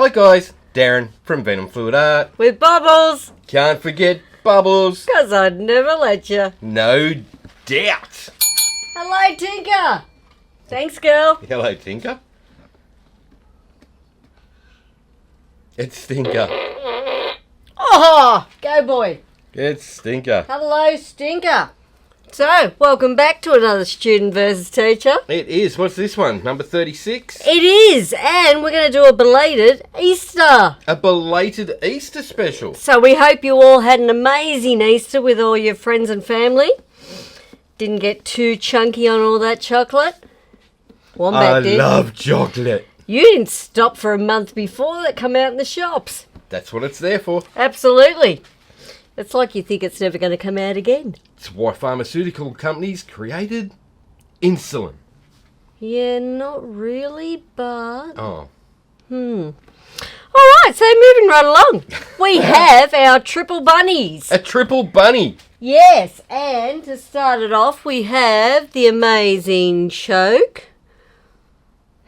Hi guys, Darren from Venom Fluid Art. With Bubbles. Can't forget Bubbles. 'Cause I'd never let you. No doubt. Hello, Tinker. Thanks, girl. Hello, Tinker. It's Stinker. Oh, go boy. It's Stinker. Hello, Stinker. So, welcome back to another Student versus Teacher. It is. What's this one? Number 36? It is, and we're going to do a belated Easter. A belated Easter special. So we hope you all had an amazing Easter with all your friends and family. Didn't get too chunky on all that chocolate. Wombat did. I love chocolate. You didn't stop for a month before that come out in the shops. That's what it's there for. Absolutely. It's like you think it's never going to come out again. It's why pharmaceutical companies created insulin. Yeah, not really, but... Oh. Alright, so moving right along. We have our triple bunnies. A triple bunny. Yes, and to start it off, we have the amazing choke.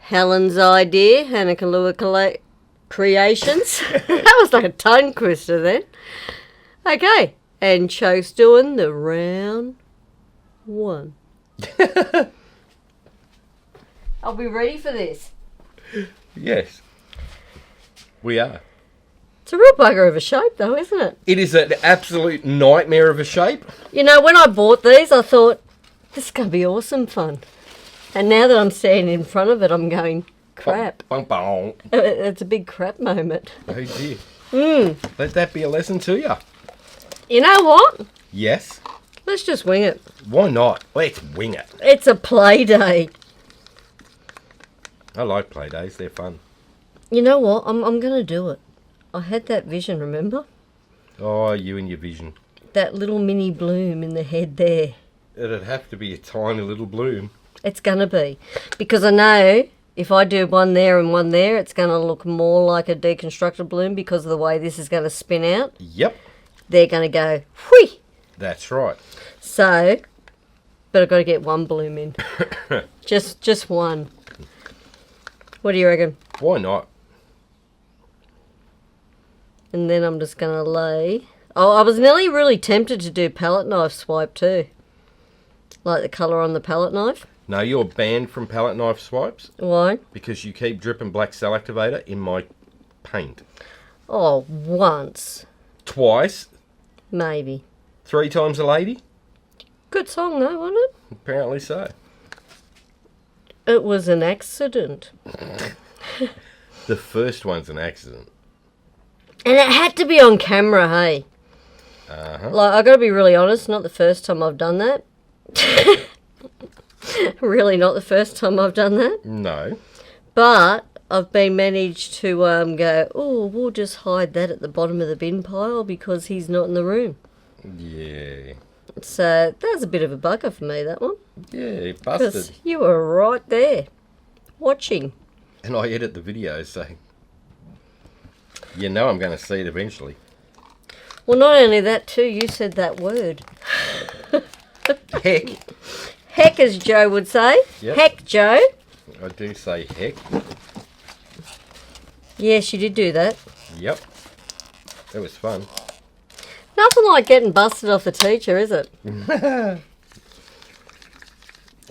Helen's idea, Hanakalua Creations. That was like a tongue twister then. Okay, and Choke's doing the round one. Are we ready for this? Yes. We are. It's a real bugger of a shape though, isn't it? It is an absolute nightmare of a shape. You know, when I bought these, I thought, this is going to be awesome fun. And now that I'm standing in front of it, I'm going, crap. Bong, bong. It's a big crap moment. Oh dear. Let that be a lesson to you. You know what? Yes. Let's just wing it. Why not? Let's wing it. It's a play day. I like play days. They're fun. You know what? I'm going to do it. I had that vision, remember? Oh, you and your vision. That little mini bloom in the head there. It'd have to be a tiny little bloom. It's going to be. Because I know if I do one there and one there, it's going to look more like a deconstructed bloom because of the way this is going to spin out. Yep. They're going to go, whee! That's right. So, but I've got to get one bloom in. just one. What do you reckon? Why not? And then I'm just going to lay... Oh, I was nearly really tempted to do palette knife swipe too. Like the colour on the palette knife. No, you're banned from palette knife swipes. Why? Because you keep dripping black cell activator in my paint. Oh, once. Twice. Maybe. 3 times a lady. Good song though, wasn't it? Apparently so. It was an accident. The first one's an accident. And it had to be on camera, hey? Uh-huh. Like, I got to be really honest, not the first time I've done that. Really not the first time I've done that. No. But I've been managed to go, oh, we'll just hide that at the bottom of the bin pile because he's not in the room. Yeah. So that was a bit of a bugger for me, that one. Yeah, Because busted. you were right there, watching. And I edit the video, so... You know I'm going to see it eventually. Well, not only that too, you said that word. Heck. Heck, as Joe would say. Yep. Heck, Joe. I do say heck. Yes, you did do that. Yep. It was fun. Nothing like getting busted off the teacher, is it?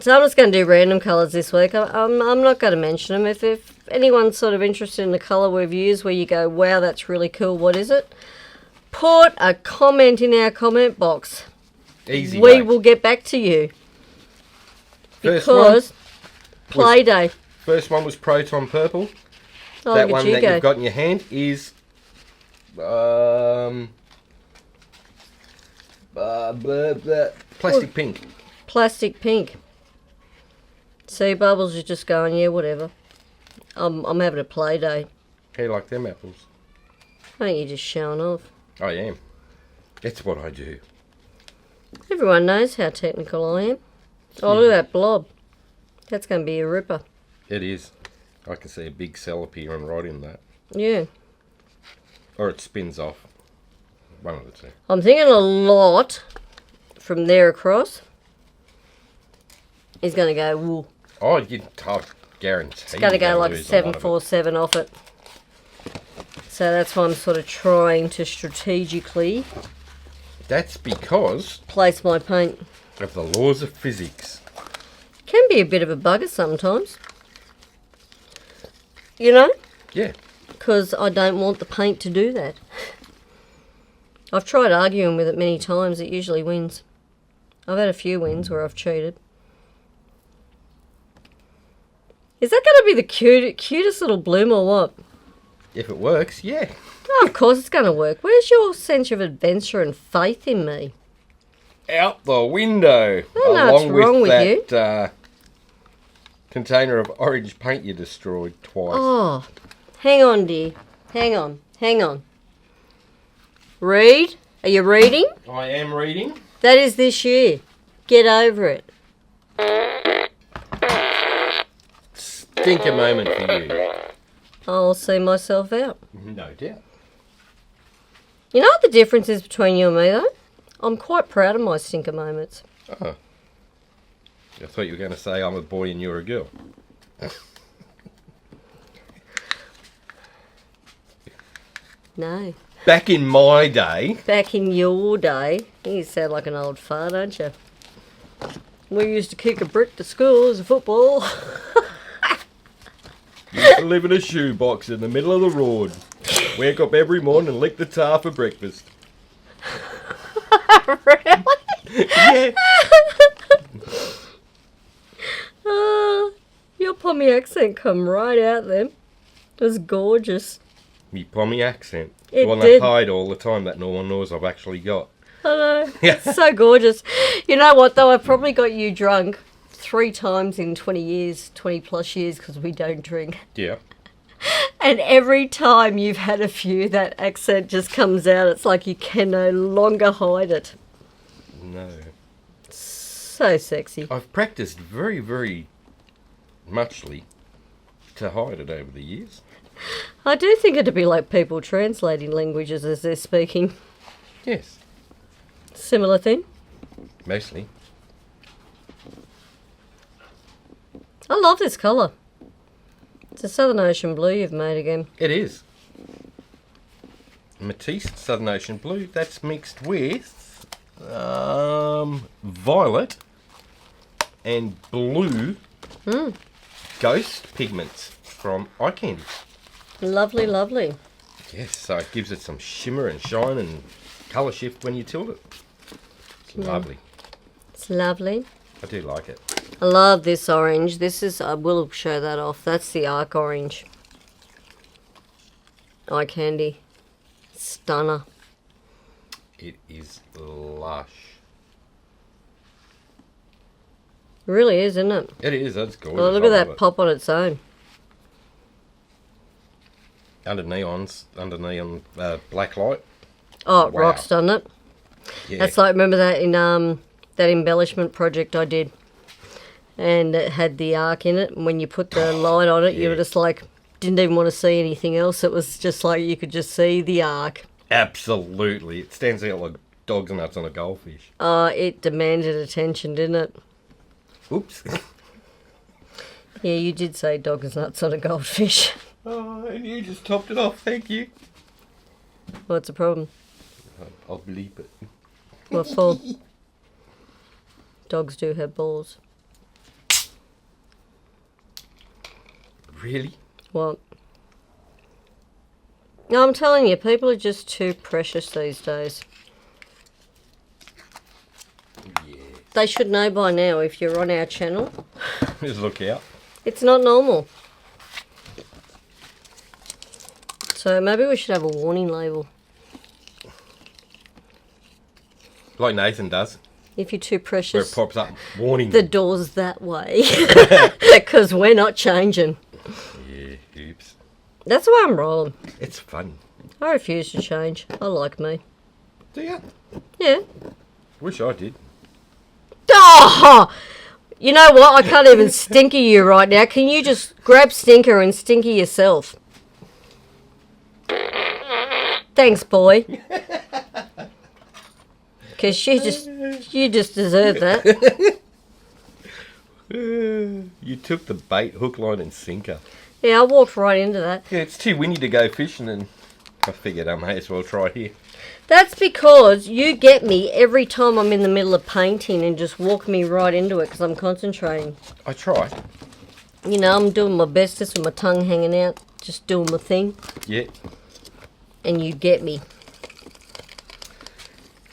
So I'm just going to do random colours this week. I'm not going to mention them. If anyone's sort of interested in the colour we've used where you go, wow, that's really cool, what is it? Put a comment in our comment box. Easy. We mate. will get back to you. First Because play day. First one was Proton Purple. Oh, That look one at you that go. you've got in your hand is... plastic pink. Plastic pink. See, Bubbles is just going, yeah, whatever. I'm having a play day. How you like them apples? I think you're just showing off. I am. It's what I do. Everyone knows how technical I am. Oh, look at that blob. That's going to be a ripper. It is. I can see a big cell appearing right in that. Yeah. Or it spins off. One of the two. I'm thinking a lot from there across is going to go wool. Oh, you guarantee. It's going to you're go like lose a lot of it. 747 off it. So that's why I'm sort of trying to strategically That's because place my paint. of the laws of physics. Can be a bit of a bugger sometimes. You know? Yeah. Because I don't want the paint to do that. I've tried arguing with it many times. It usually wins. I've had a few wins where I've cheated. Is that going to be the cutest little bloom or what? If it works, yeah. Oh, of course it's going to work. Where's your sense of adventure and faith in me? Out the window. don't know what's wrong with that container of orange paint you destroyed twice. Oh, hang on, dear. Hang on. Hang on. Read? Are you reading? I am reading. That is this year. Get over it. Stinker moment for you. I'll see myself out. No doubt. You know what the difference is between you and me, though? I'm quite proud of my stinker moments. Oh. I thought you were going to say I'm a boy and you're a girl. No. Back in my day. Back in your day, you sound like an old fart, don't you? We used to kick a brick to school as a football. Used to live in a shoebox in the middle of the road. Wake up every morning and lick the tar for breakfast. Really? Yeah. Your Pommy accent come right out then. It was gorgeous. Me pommy accent. It The one did. I hide all the time that no one knows I've actually got. I know. Yeah. It's so gorgeous. You know what, though? I probably got you drunk 3 times in 20 years, 20 plus years, because we don't drink. Yeah. And every time you've had a few, that accent just comes out. It's like you can no longer hide it. No. So sexy. I've practiced very, very muchly to hide it over the years. I do think it'd be like people translating languages as they're speaking. Yes. Similar thing. Mostly. I love this colour. It's a Southern Ocean blue you've made again. It is. Matisse Southern Ocean Blue. That's mixed with violet and blue ghost pigments from Eye Candy. Lovely, lovely. Yes, so it gives it some shimmer and shine and colour shift when you tilt it. It's lovely. It's lovely. I do like it. I love this orange. This is, I will show that off. That's the Arc Orange. Eye Candy. Stunner. It is lush. It really is, isn't it? It is, that's gorgeous. Oh, look I at love that it. pop on its own. Under neon black light. Oh, Wow. rocks, doesn't it? Yeah. That's like, remember that in that embellishment project I did? And it had the arc in it. And when you put the light on it, you were yeah. just like, didn't even want to see anything else. It was just like you could just see the arc. Absolutely. It stands out like dog's nuts on a goldfish. It demanded attention, didn't it? Oops. Yeah, you did say dog's nuts on a goldfish. Oh, and you just topped it off. Thank you. What's the problem? I'll bleep it. What for? Dogs do have balls. Really? What? No, I'm telling you, people are just too precious these days. Yeah. They should know by now if you're on our channel. Just look out. It's not normal. So maybe we should have a warning label. Like Nathan does. If you're too Where it precious, pops up. Warning. the door's that way. Because we're not changing. Yeah, oops. That's the way I'm rolling. It's fun. I refuse to change. I like me. Do ya? Yeah. Wish I did. Oh! You know what? I can't even stinker you right now. Can you just grab Stinker and stinker yourself? Thanks, boy. Because you just deserve that. You took the bait, hook, line and sinker. Yeah, I walked right into that. Yeah, it's too windy to go fishing and I figured I may as well try here. That's because you get me every time I'm in the middle of painting and just walk me right into it because I'm concentrating. I try. You know, I'm doing my bestest with my tongue hanging out, just doing my thing. Yeah. And you get me.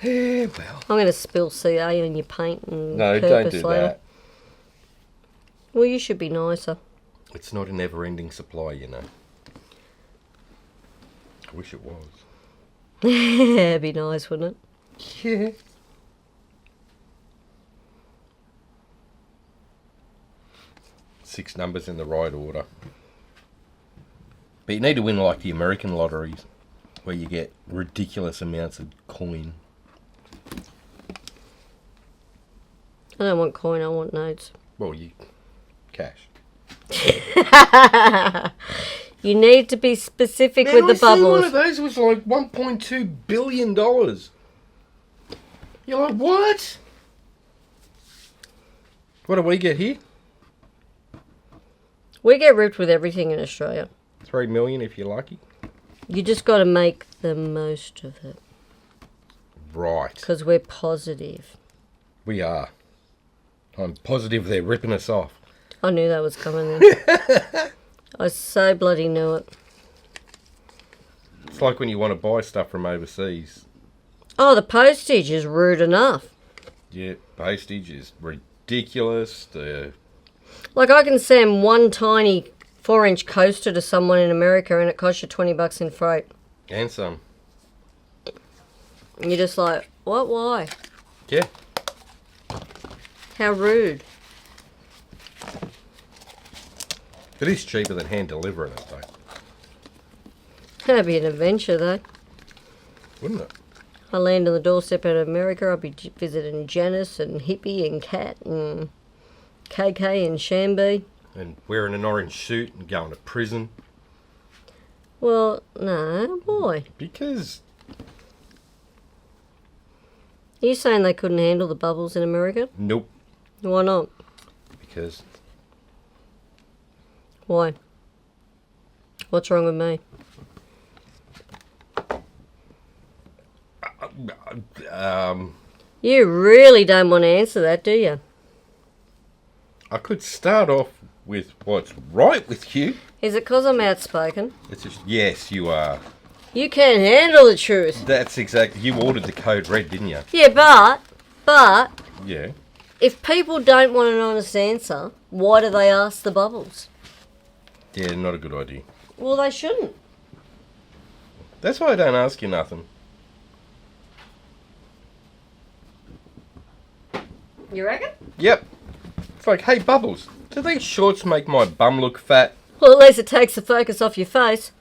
Yeah, well. I'm going to spill CA on your paint and No, don't purpose do later. that. Well, you should be nicer. It's not a never-ending supply, you know. I wish it was. It'd be nice, wouldn't it? Yeah. Six numbers in the right order. But you need to win like the American lotteries, where you get ridiculous amounts of coin. I don't want coin, I want notes. Well, you... cash. You need to be specific Man, with the I seen one bubbles. of those was like $1.2 billion. You're like, what? What do we get here? We get ripped with everything in Australia. 3 million if you're lucky. You just got to make the most of it. Right. Because we're positive. We are. I'm positive they're ripping us off. I knew that was coming then. I so bloody knew it. It's like when you want to buy stuff from overseas. Oh, the postage is rude enough. Yeah, postage is ridiculous. Like I can send one tiny 4-inch coaster to someone in America and it costs you $20 in freight. And some. And you're just like, what, why? Yeah. How rude. It is cheaper than hand delivering it, though. That'd be an adventure, though. Wouldn't it? I land on the doorstep of America, I'll be visiting Janice and Hippie and Kat and KK and ShanB. And wearing an orange suit and going to prison. Well, no, why? Because... Are you saying they couldn't handle the bubbles in America? Nope. Why not? Because... Why? What's wrong with me? You really don't want to answer that, do you? I could start off with what's right with you. Is it because I'm outspoken? It's just, yes, you are. You can't handle the truth. That's exactly... You ordered the code red, didn't you? Yeah, but... Yeah. If people don't want an honest answer, why do they ask the bubbles? Yeah, not a good idea. Well, they shouldn't. That's why I don't ask you nothing. You reckon? Yep. It's like, hey, Bubbles, do these shorts make my bum look fat? Well, at least it takes the focus off your face.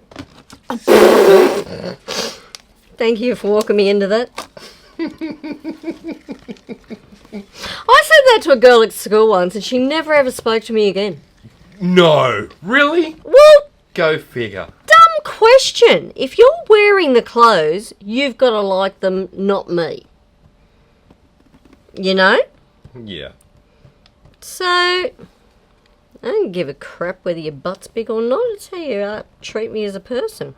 Thank you for walking me into that. I said that to a girl at school once and she never ever spoke to me again. No. Really? Well, Go figure. dumb question. If you're wearing the clothes, you've got to like them, not me. You know? Yeah. So, I don't give a crap whether your butt's big or not. It's how you treat me as a person.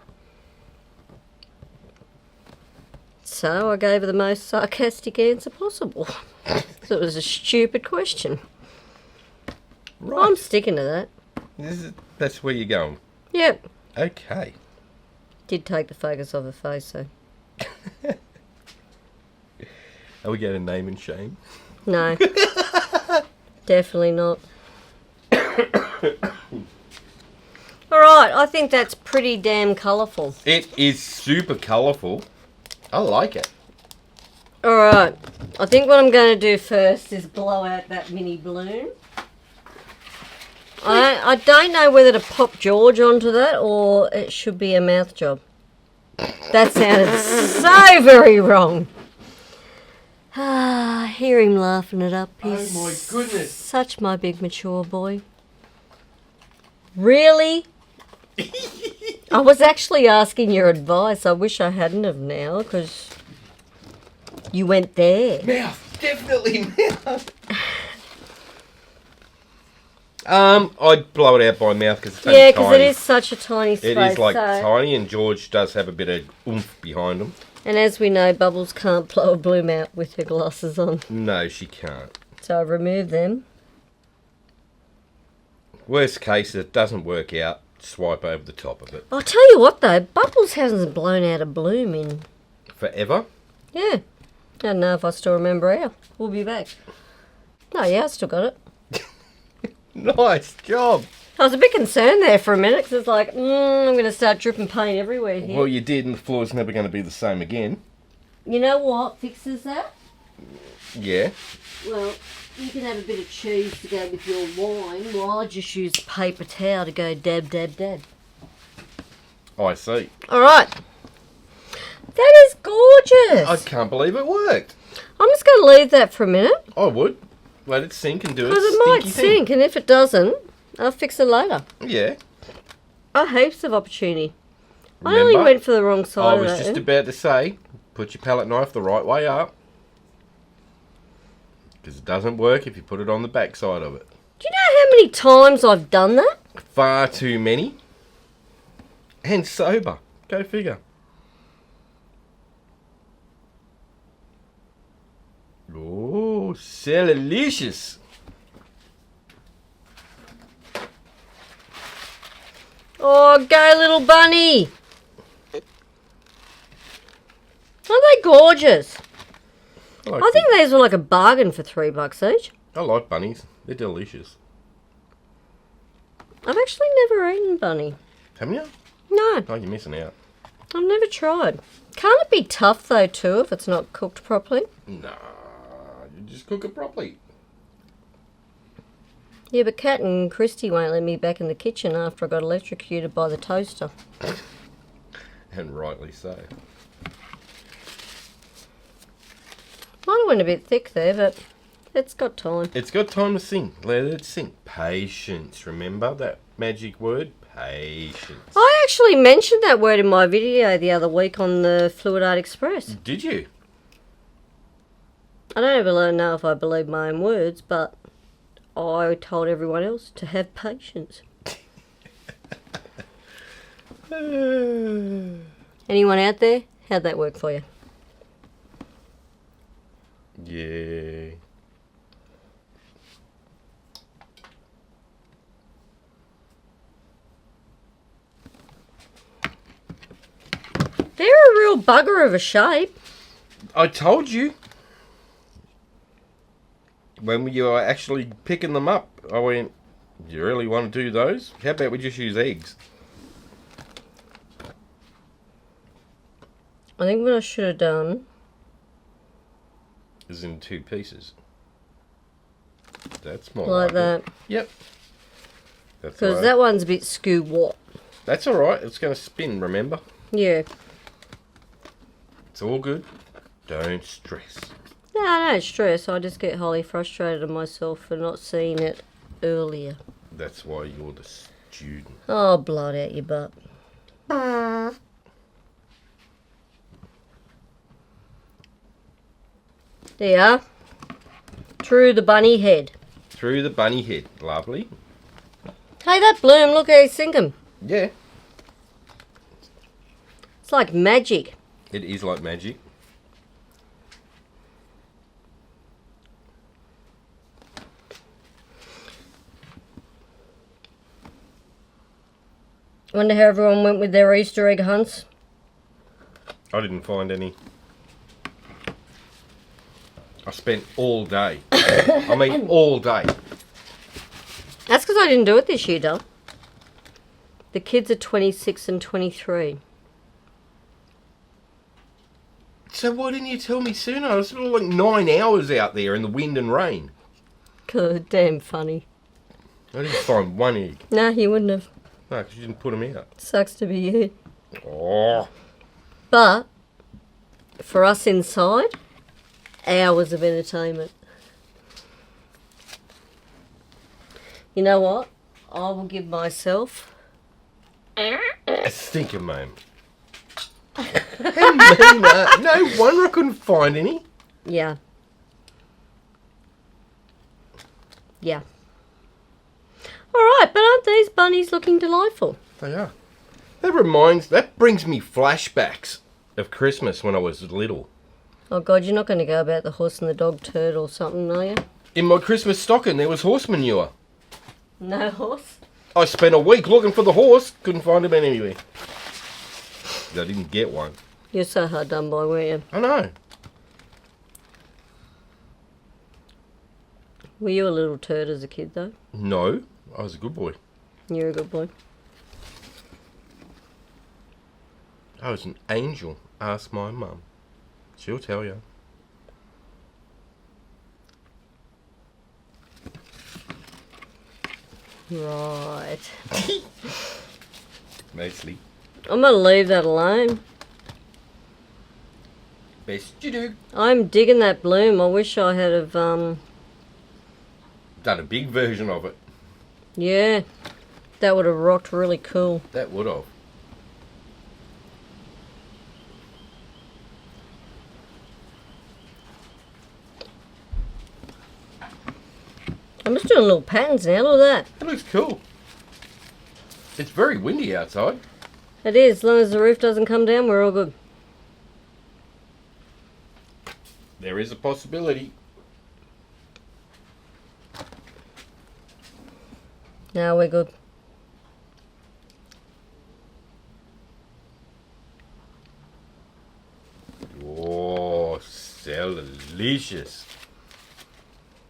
So I gave her the most sarcastic answer possible. So it was a stupid question. Right. I'm sticking to that. That's where you're going. Yep. Okay. Did take the focus off her face, though. Are we going to name and shame? No. Definitely not. Alright, I think that's pretty damn colourful. It is super colourful. I like it. Alright, I think what I'm going to do first is blow out that mini balloon. I don't know whether to pop George onto that or it should be a mouth job. That sounded so very wrong. Ah, hear him laughing it up. He's Oh my goodness. such my big mature boy. Really? I was actually asking your advice. I wish I hadn't have now because you went there. Mouth. Definitely mouth. I'd blow it out by mouth because it's Yeah, only because tiny. it is such a tiny space. It is like so- tiny, and George does have a bit of oomph behind him. And as we know, Bubbles can't blow a bloom out with her glasses on. No, she can't. So I remove them. Worst case, if it doesn't work out, swipe over the top of it. I'll tell you what though, Bubbles hasn't blown out a bloom in... Forever? Yeah. I don't know if I still remember how. We'll be back. No, yeah, I still got it. Nice job. I was a bit concerned there for a minute because it's like, I'm going to start dripping paint everywhere here. Well, you did, and the floor's never going to be the same again. You know what fixes that? Yeah. Well, you can have a bit of cheese to go with your wine, while I just use a paper towel to go dab, dab, dab. I see. All right. That is gorgeous. I can't believe it worked. I'm just going to leave that for a minute I would. Let it sink and do it. because it might sink, and if it doesn't, I'll fix it later. Yeah. Oh, heaps of opportunity. I Remember, only went for the wrong side I of was that. just about to say, put your palette knife the right way up. Because it doesn't work if you put it on the back side of it. Do you know how many times I've done that? Far too many. And sober. Go figure. Oh, so delicious. Oh, go little bunny. Aren't they gorgeous? I think these were like a bargain for $3 each. I like bunnies. They're delicious. I've actually never eaten bunny. Haven't you? No, Oh, you're missing out. I've never tried. Can't it be tough though too if it's not cooked properly? Nah, you just cook it properly. Yeah, but Kat and Kristey won't let me back in the kitchen after I got electrocuted by the toaster. And rightly so. Might have went a bit thick there, but it's got time. It's got time to sink. Let it sink. Patience. Remember that magic word? Patience. I actually mentioned that word in my video the other week on the Fluid Art Express. Did you? I don't even know if I believe my own words, but I told everyone else to have patience. Anyone out there? How'd that work for you? Yeah. They're a real bugger of a shape. I told you. When you were actually picking them up, I went, you really want to do those? How about we just use eggs? I think what I should have done... Is in 2 pieces. That's more like like that. it. Yep. That's Because alright. that one's a bit skew-what. That's alright. It's going to spin, remember? Yeah. It's all good. Don't stress. No, I don't stress. I just get wholly frustrated at myself for not seeing it earlier. That's why you're the student. Oh, blood out your butt. There you are. Through the bunny head. Through the bunny head. Lovely. Hey, that bloom, look how you sink 'em. Yeah. It's like magic. It is like magic. Wonder how everyone went with their Easter egg hunts. I didn't find any. I spent all day. I mean, all day. That's because I didn't do it this year, Dal. The kids are 26 and 23. So why didn't you tell me sooner? I was sort of like 9 hours out there in the wind and rain. God, damn funny. I didn't find one egg. No, you wouldn't have. No, because you didn't put them out. Sucks to be you. Oh. But, for us inside, hours of entertainment. You know what? I will give myself... A stinker moment. How mean, no wonder I couldn't find any. Yeah. Yeah. Alright, but aren't these bunnies looking delightful? They are. That brings me flashbacks of Christmas when I was little. Oh God, you're not going to go about the horse and the dog turd or something, are you? In my Christmas stocking, there was horse manure. No horse? I spent a week looking for the horse, couldn't find him anywhere. I didn't get one. You're so hard done by, weren't you? I know. Were you a little turd as a kid, though? No, I was a good boy. You're a good boy. I was an angel. Ask my mum. She'll tell you. Right. Mostly. I'm going to leave that alone. Best you do. I'm digging that bloom. I wish I had have, Done a big version of it. yeah. That would have rocked really cool. That would have. I'm just doing little patterns now. Look at It looks cool. It's very windy outside. that. It is. As long as the roof doesn't come down, we're all good. There is a possibility. No, we're good. Oh, so delicious.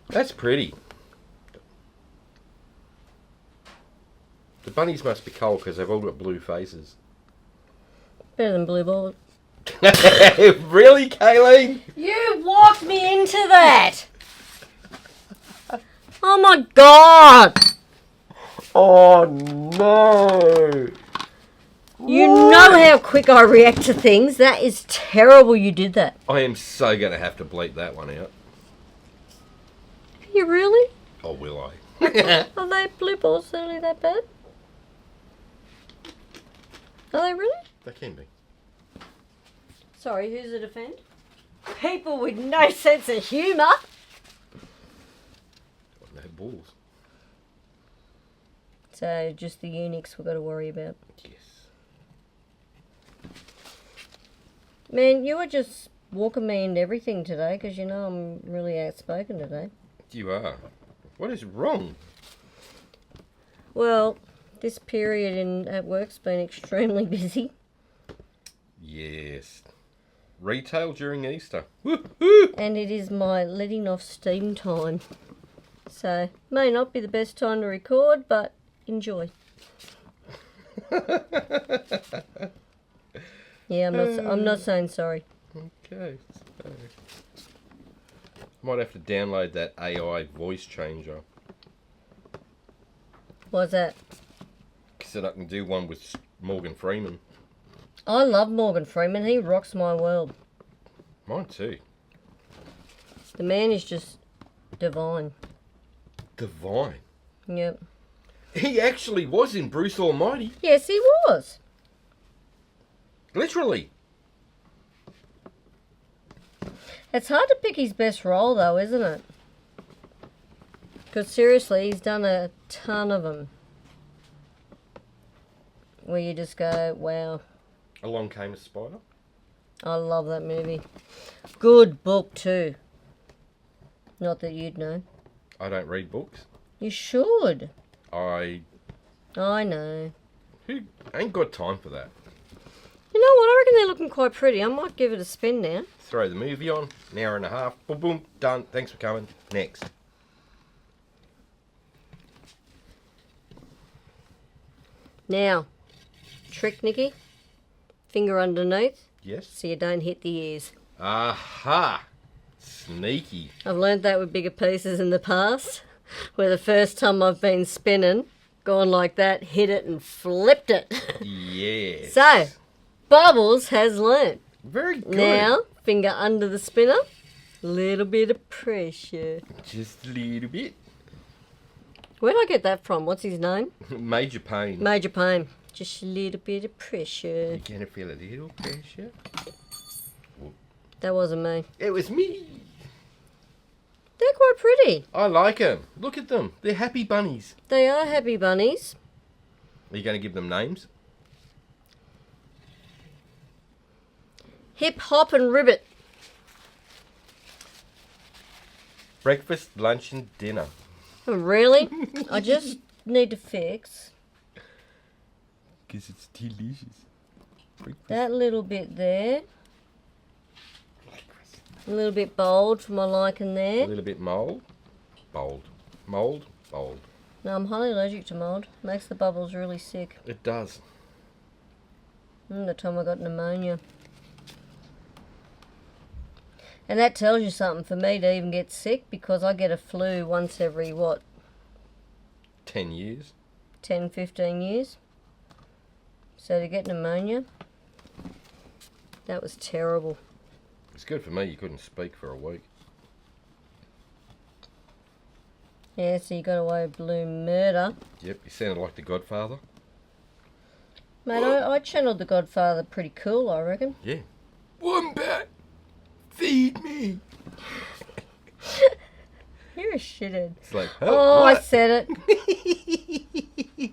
That's pretty. The bunnies must be cold because they've all got blue faces. Better than blue ball. Really, Kayleen? You walked me into that! Oh my God! Oh no! You know how quick I react to things. That is terrible you did that. I am so going to have to bleep that one out. You really? Oh, will I? Are they blue balls really that bad? Are they really? They can be. Sorry, who's to defend? People with no sense of humour. No balls. So, just the eunuchs we've got to worry about. Yes. Man, you were just walking me into everything today because you know I'm really outspoken today. You are. What is wrong? Well, this period at work's been extremely busy. Yes. Retail during Easter. Woo-hoo! And it is my letting off steam time. So, may not be the best time to record, but enjoy. Yeah, I'm not saying sorry. Okay. So. Might have to download that AI voice changer. What's that? So I can do one with Morgan Freeman. I love Morgan Freeman. He rocks my world. Mine too. The man is just divine. Divine. Yep. He actually was in Bruce Almighty. Yes, he was. Literally. It's hard to pick his best role, though, isn't it? Because seriously, he's done a ton of them. Where you just go, wow. Along Came a Spider. I love that movie. Good book, too. Not that you'd know. I don't read books. You should. I know. ain't got time for that. You know what? I reckon they're looking quite pretty. I might give it a spin now. Throw the movie on, an hour and a half, boom, boom, done. Thanks for coming. Next. Now, trick, Nikki. Finger underneath Yes. so you don't hit the ears. Aha! Sneaky. I've learned that with bigger pieces in the past, where the first time I've been spinning, gone like that, hit it and flipped it. Yes. So, Bubbles has learnt. Very good. Now, finger under the spinner, little bit of pressure. Just a little bit. Where'd I get that from? What's his name? Major pain. Major Pain. Just a little bit of pressure. You're gonna feel a little pressure. That wasn't me. It was me. They're quite quite pretty. I like them. Look at them. They're happy bunnies. They are happy bunnies. Are you going to give them names? Hip, hop and ribbit. Breakfast, lunch and dinner. Oh, really? I just need to fix Because it's delicious. Breakfast. that little bit there. A little bit bold for my liking A there. little bit mould. Bold. Mould. Bold. No, I'm highly allergic to mould. Makes the bubbles really sick. It does. The time I got pneumonia. And that tells you something for me to even get sick, because I get a flu once every, 10 years. 10, 15 years. So to get pneumonia, that was terrible. It's good for me. You couldn't speak for a week. Yeah, so you got away with blue murder. Yep, you sounded like the Godfather. Mate, I channeled the Godfather pretty cool, I reckon. Yeah. Wombat, feed me. You're a shithead. It's like, Oh, I what? said it.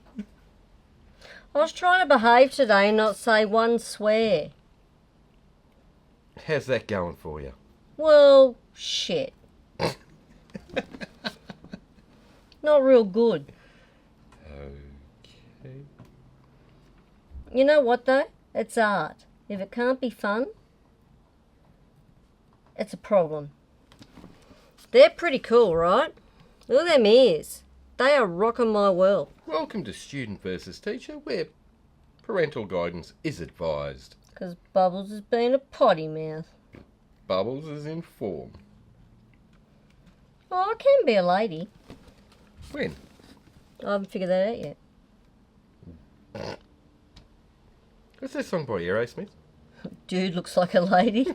I was trying to behave today and not say one swear. How's that going for you? Well, shit. Not real good. Okay. You know what though? It's art. If it can't be fun, it's a problem. They're pretty cool, right? Look at them ears. They are rocking my world. Welcome to Student versus Teacher, where parental guidance is advised. Because Bubbles has been a potty mouth. Bubbles is in form. Oh, I can be a lady. When? I haven't figured that out yet. What's that song by Aerosmith? Dude looks like a lady.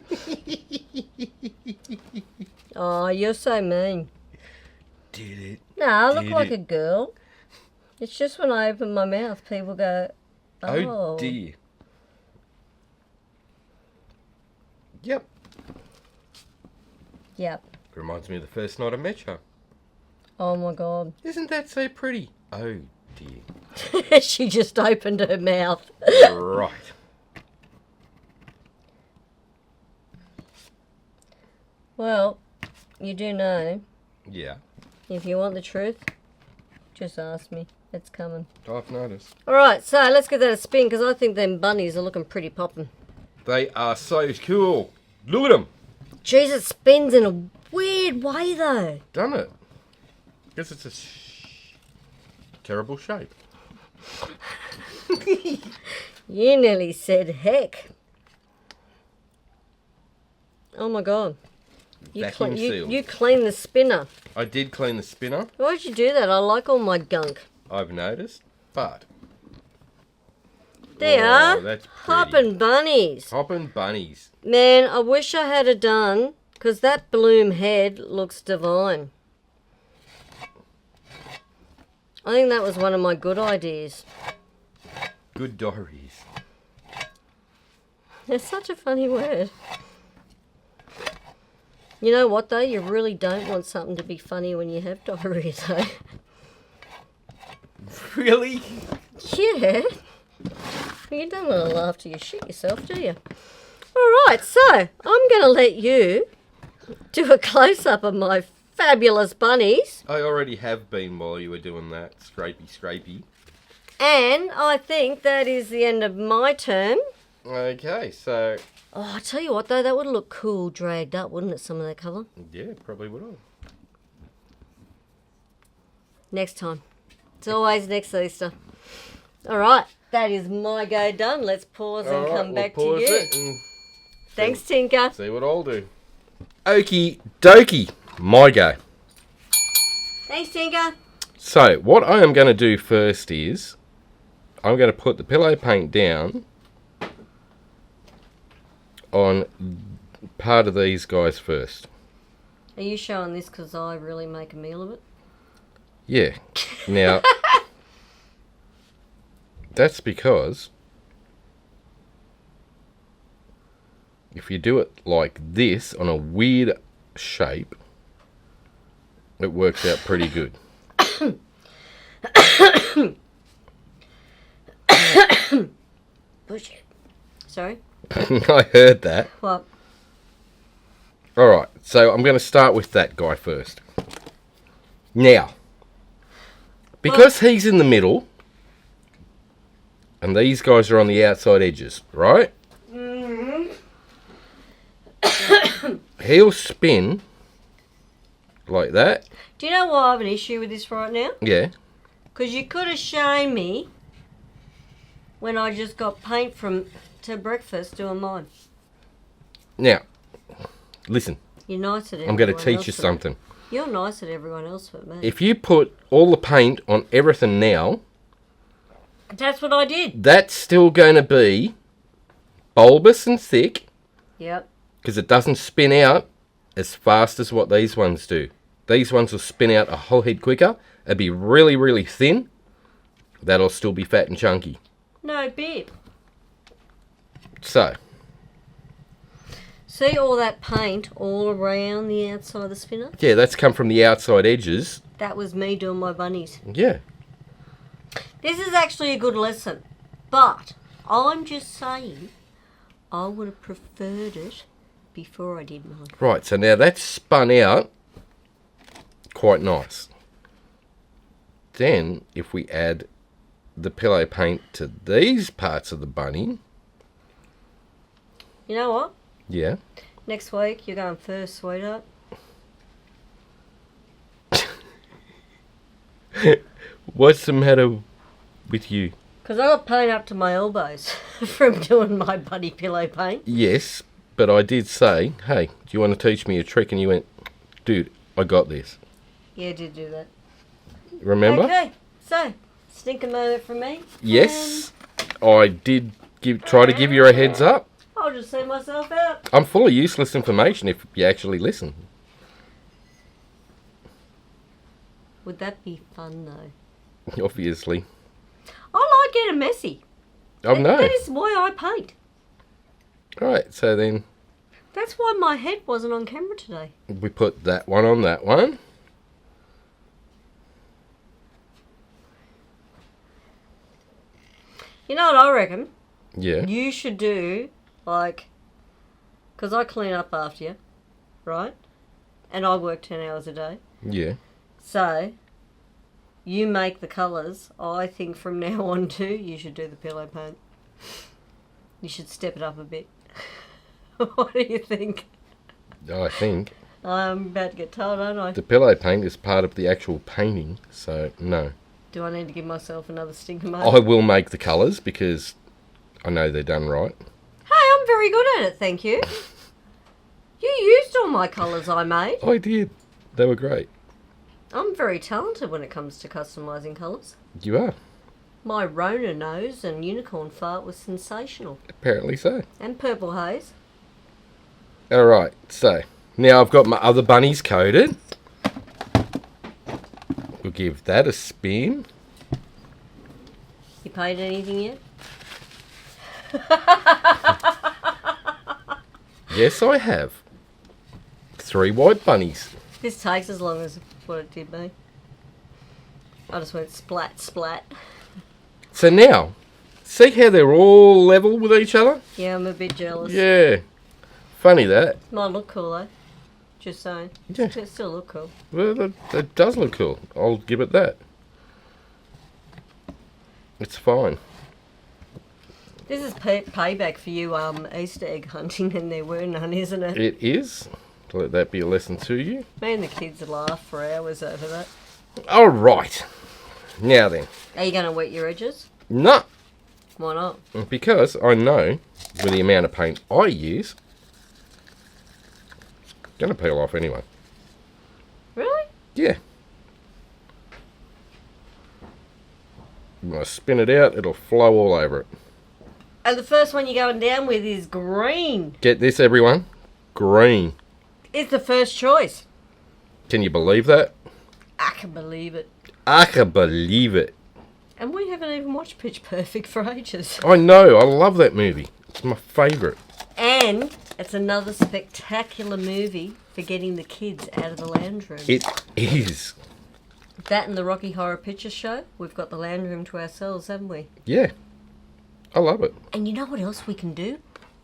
Oh, you're so mean. Did it? No, I look Did like it? a girl. It's just when I open my mouth, people go, Oh, oh. dear. Yep. Yep. Reminds me of the first night I met you. Oh my God. Isn't that so pretty? Oh, dear. She just opened her mouth. Right. Well, you do know, Yeah, if you want the truth, just ask me. It's coming. I've noticed. Alright, so let's give that a spin, because I think them bunnies are looking pretty poppin'. They are so cool. Look at them. Jeez, it spins in a weird way though. Done it. Guess it's a terrible shape. You nearly said heck. Oh my God. Vacuum sealed. You clean the spinner. I did clean the spinner, Why'd you do that? I like all my gunk. I've noticed, but... There Oh, are. that's pretty. Hoppin' bunnies. Hoppin' bunnies. Man, I wish I had it done, because that bloom head looks divine. I think that was one of my good ideas. Good diaries. It's such a funny word. You know what though? You really don't want something to be funny when you have diarrhea though. Really? Yeah. You don't want to laugh till you shit yourself, do you? Alright, so I'm going to let you do a close-up of my fabulous bunnies. I already have been while you were doing that. Scrapey, scrapey. And I think that is the end of my turn. Okay, so... Oh, I tell you what though, that would look cool dragged up, wouldn't it, some of that colour? Yeah, probably would have. Next time. It's always next Easter. Alright, that is my go done. Let's pause and Alright, come back to pause you. it and Thanks, Tinker. see what I'll do. Okie dokie. My go. Thanks, Tinker. So, what I am going to do first is... I'm going to put the pillow paint down on part of these guys first. Are you showing this because I really make a meal of it? Yeah. Now, that's because if you do it like this on a weird shape, it works out pretty good. Push it. Sorry? I heard that. What? Alright, so I'm going to start with that guy first. Now, because he's in the middle, and these guys are on the outside edges, right? Mm-hmm. He'll spin like that. Do you know why I have an issue with this right now? Yeah. Because you could have shown me when I just got paint to breakfast doing mine. Now, listen. You're nice at everyone I'm going to teach else you but- something. You're nice at everyone else but me. If you put all the paint on everything now, That's what I did. that's still going to be bulbous and thick Yep. because it doesn't spin out as fast as what these ones do. These ones will spin out a whole heap quicker. It'll be really, really thin. That'll still be fat and chunky. No, bib. So, See all that paint all around the outside of the spinner? yeah, that's come from the outside edges. That was me doing my bunnies. Yeah. This is actually a good lesson. But I'm just saying I would have preferred it before I did mine. Right, so now that's spun out quite nice. Then, if we add the pillow paint to these parts of the bunny, You know what? yeah, Next week you're going first, sweetheart. what's the matter with you? Because I got paint up to my elbows from doing my bunny pillow paint. Yes, but I did say, hey, do you want to teach me a trick? And you went, dude, I got this. Yeah, I did do that. Remember? Okay, so, stinking moment from me. Yes, I did try to give you a heads up. I'll just see myself out. I'm full of useless information if you actually listen. Would that be fun though? Obviously. I like getting messy. Oh, no. That is why I paint. Alright, so then That's why my head wasn't on camera today. we put that one on that one. You know what I reckon? Yeah. You should do, like, because I clean up after you, right? And I work 10 hours a day. Yeah. So, you make the colours. I think from now on too, you should do the pillow paint. You should step it up a bit. What do you think? I think I'm about to get told, aren't I? the pillow paint is part of the actual painting, so no. Do I need to give myself another stinker I mate? will make the colours because I know they're done right. Hey, I'm very good at it, thank you. You used all my colours I made. I did. They were great. I'm very talented when it comes to customising colours. You are. My Rona nose and unicorn fart was sensational. Apparently so. And purple haze. Alright, so now I've got my other bunnies coated. We'll give that a spin. You paid anything yet? Yes, I have. 3 white bunnies. This takes as long as what it did me. I just went splat, splat. So now, see how they're all level with each other? Yeah, I'm a bit jealous. Yeah. Funny that. Might look cool though. Just saying. Yeah. It still look cool. Well, that does look cool. I'll give it that. It's fine. This is payback for you Easter egg hunting and there were none, isn't it? It is. Let that be a lesson to you. Me and the kids laugh for hours over that. Alright. Now then. Are you going to wet your edges? No. Why not? Because I know with the amount of paint I use, it's going to peel off anyway. Really? Yeah. When I spin it out, it'll flow all over it. And the first one you're going down with is green. Get this, everyone. Green. It's the first choice. Can you believe that? I can believe it. I can believe it. And we haven't even watched Pitch Perfect for ages. I know. I love that movie. It's my favourite. And It's another spectacular movie for getting the kids out of the lounge room. It is. That and the Rocky Horror Picture Show, we've got the lounge room to ourselves, haven't we? Yeah. I love it. And you know what else we can do?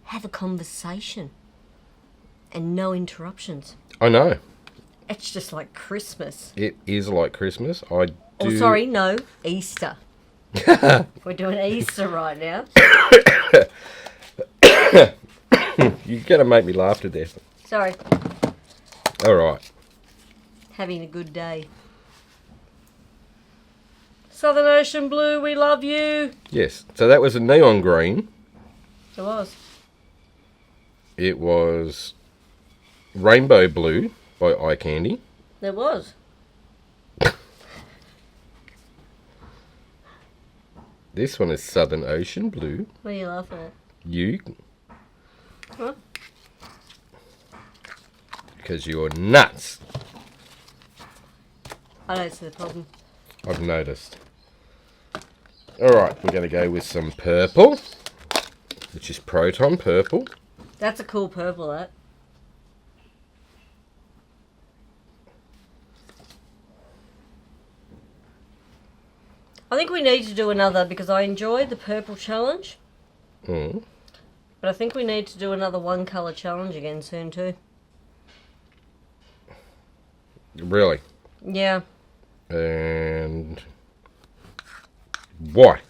Have a conversation. And no interruptions. I know. It's just like Christmas. It is like Christmas. I do... Oh, sorry, no, Easter. We're doing Easter right now. You're going to make me laugh to death. Sorry. All right. Having a good day. Southern Ocean Blue, we love you. Yes. So that was a neon green. It was. It was Rainbow Blue by Eye Candy. There was. This one is Southern Ocean Blue. What are you laughing at? You. Huh? Because you're nuts. I don't see the problem. I've noticed. Alright, we're going to go with some purple, which is Proton Purple. That's a cool purple, that. I think we need to do another because I enjoyed the purple challenge. Mm. But I think we need to do another one colour challenge again soon too. Really? Yeah. And why?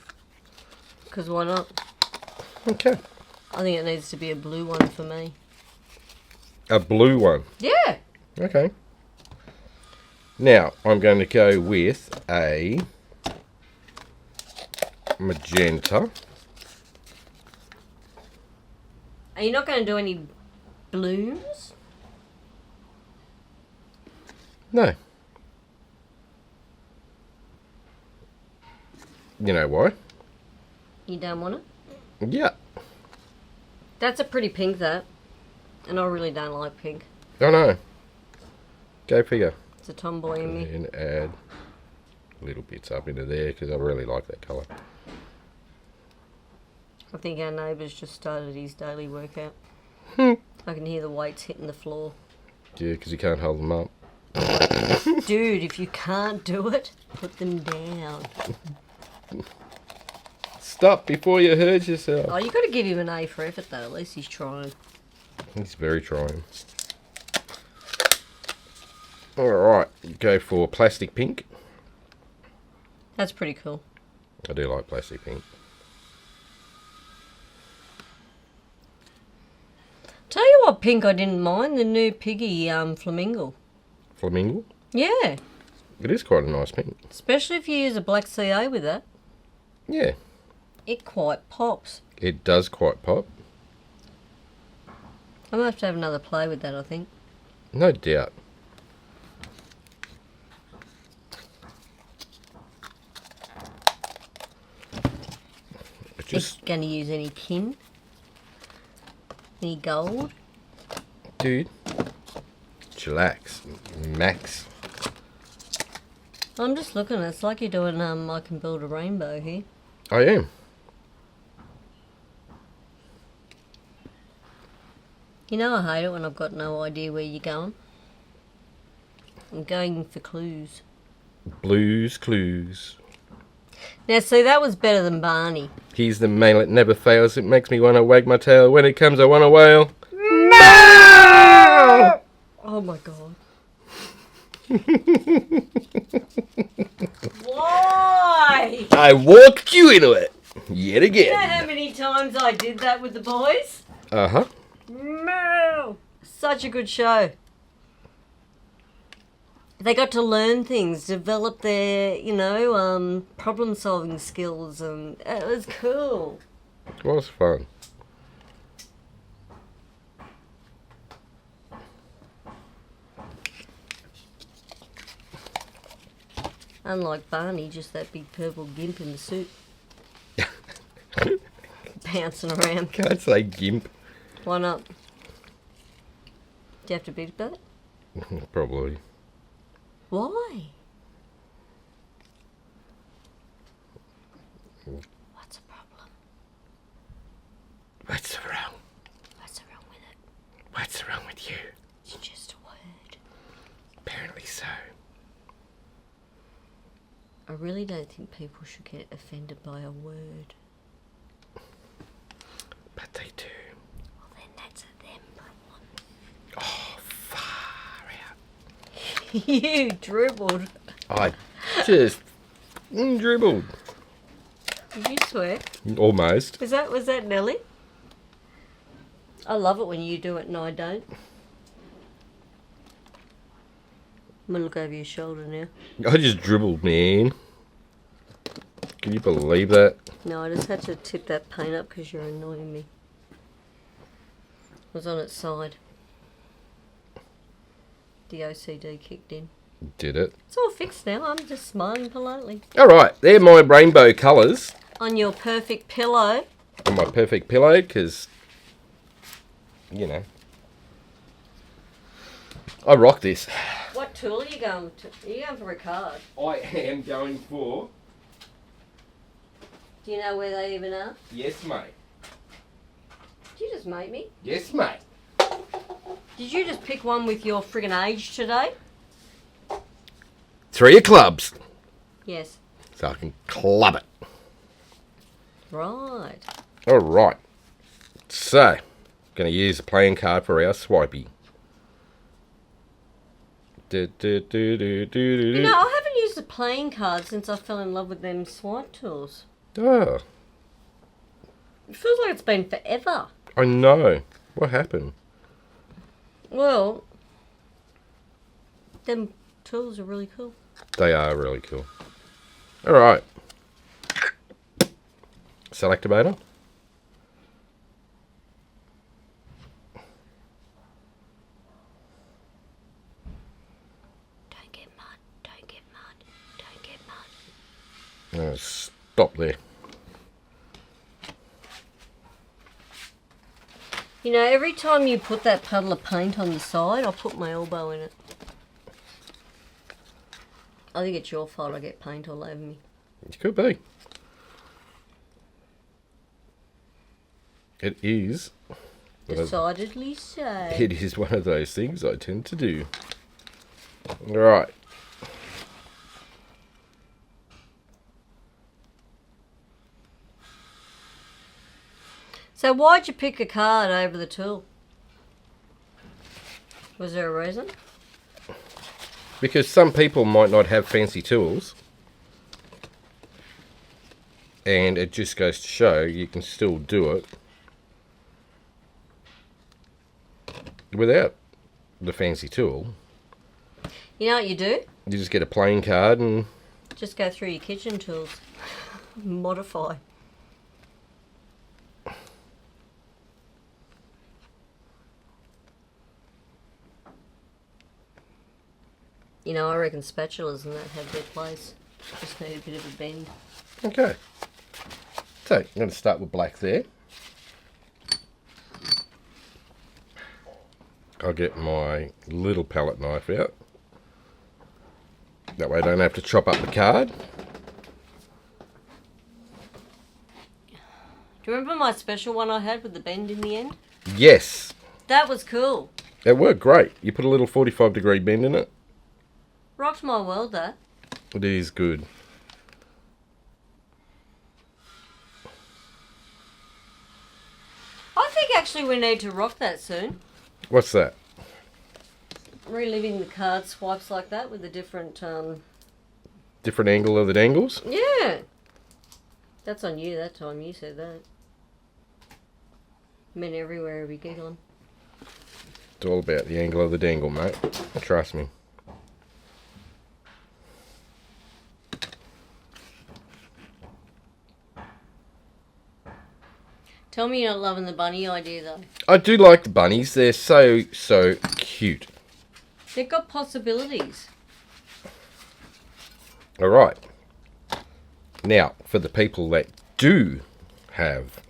Because why not? Okay. I think it needs to be a blue one for me. A blue one. Yeah. Okay. Now, I'm going to go with a magenta. Are you not going to do any blooms? No. You know why? You don't want it? Yeah. That's a pretty pink, that. And I really don't like pink. I know. Go figure. It's a tomboy in me. And add little bits up into there because I really like that colour. I think our neighbour's just started his daily workout. Hmm. I can hear the weights hitting the floor. Yeah, because you can't hold them up. Dude, if you can't do it, put them down. Stop before you hurt yourself. Oh, you got to give him an A for effort, though. At least he's trying. He's very trying. Alright, go for plastic pink. That's pretty cool. I do like plastic pink. Tell you what pink I didn't mind, the new Piggy Flamingo. Flamingo? Yeah. It is quite a nice pink. Especially if you use a black CA with that. Yeah. It quite pops. It does quite pop. I might have to have another play with that, I think. No doubt. Just going to use any kin? Any gold? Dude. Chillax. Max. I'm just looking. It's like you're doing I Can Build a Rainbow here. I am. You know I hate it when I've got no idea where you're going. I'm going for clues. Blues Clues. Now, see, that was better than Barney. He's the male that never fails. It makes me want to wag my tail. When it comes, I want to wail. No! Oh, my God. Why? I walked you into it. Yet again. You know how many times I did that with the boys? Uh-huh. No! Such a good show. They got to learn things, develop their, problem-solving skills, and it was cool. It was fun. Unlike Barney, just that big purple gimp in the suit. Bouncing around. Can't say gimp. Why not? Do you have to beat that? Probably. Why? What's the problem? What's wrong? What's wrong with it? Apparently so. I really don't think people should get offended by a word. But they do. Well, then that's a them problem. Oh, far out. You dribbled. I just dribbled. Did you swear? Almost. Was that Nelly? I love it when you do it and I don't. I'm gonna look over your shoulder now. I just dribbled, man. Can you believe that? No, I just had to tip that paint up because you're annoying me. It was on its side. The OCD kicked in. Did it? It's all fixed now. I'm just smiling politely. All right, they're my rainbow colours. On your perfect pillow. On my perfect pillow, because, you know, I rock this. What tool are you going to? Are you going for a card? I am going for... Do you know where they even are? Yes, mate. Did you just make me? Yes, mate. Did you just pick one with your friggin' age today? 3 of clubs. Yes. So I can club it. Right. All right. So, going to use a playing card for our swipey. You know, I haven't used a playing card since I fell in love with them swipe tools. Oh, It feels like it's been forever. I know. What happened? Well, them tools are really cool. They are really cool. All right. Selectabator. Don't get mud, don't get mud, don't get mud. Stop there. You know, every time you put that puddle of paint on the side, I'll put my elbow in it. I think it's your fault I get paint all over me. It could be. It is. Decidedly so. It is one of those things I tend to do. All right. So why'd you pick a card over the tool? Was there a reason? Because some people might not have fancy tools. And it just goes to show you can still do it without the fancy tool. You know what you do? You just get a playing card and... Just go through your kitchen tools. Modify. You know, I reckon spatulas and that have their place. Just need a bit of a bend. Okay. So, I'm going to start with black there. I'll get my little palette knife out. That way I don't have to chop up the card. Do you remember my special one I had with the bend in the end? Yes. That was cool. It worked great. You put a little 45-degree bend in it. Rocked my world, that. It is good. I think actually we need to rock that soon. What's that? Reliving the card swipes like that with a different, Different angle of the dangles? Yeah. That's on you that time, you said that. Men everywhere be giggling. It's all about the angle of the dangle, mate. Trust me. Tell me you're not loving the bunny idea though. I do like the bunnies. They're so cute. They've got possibilities. All right. Now, for the people that do have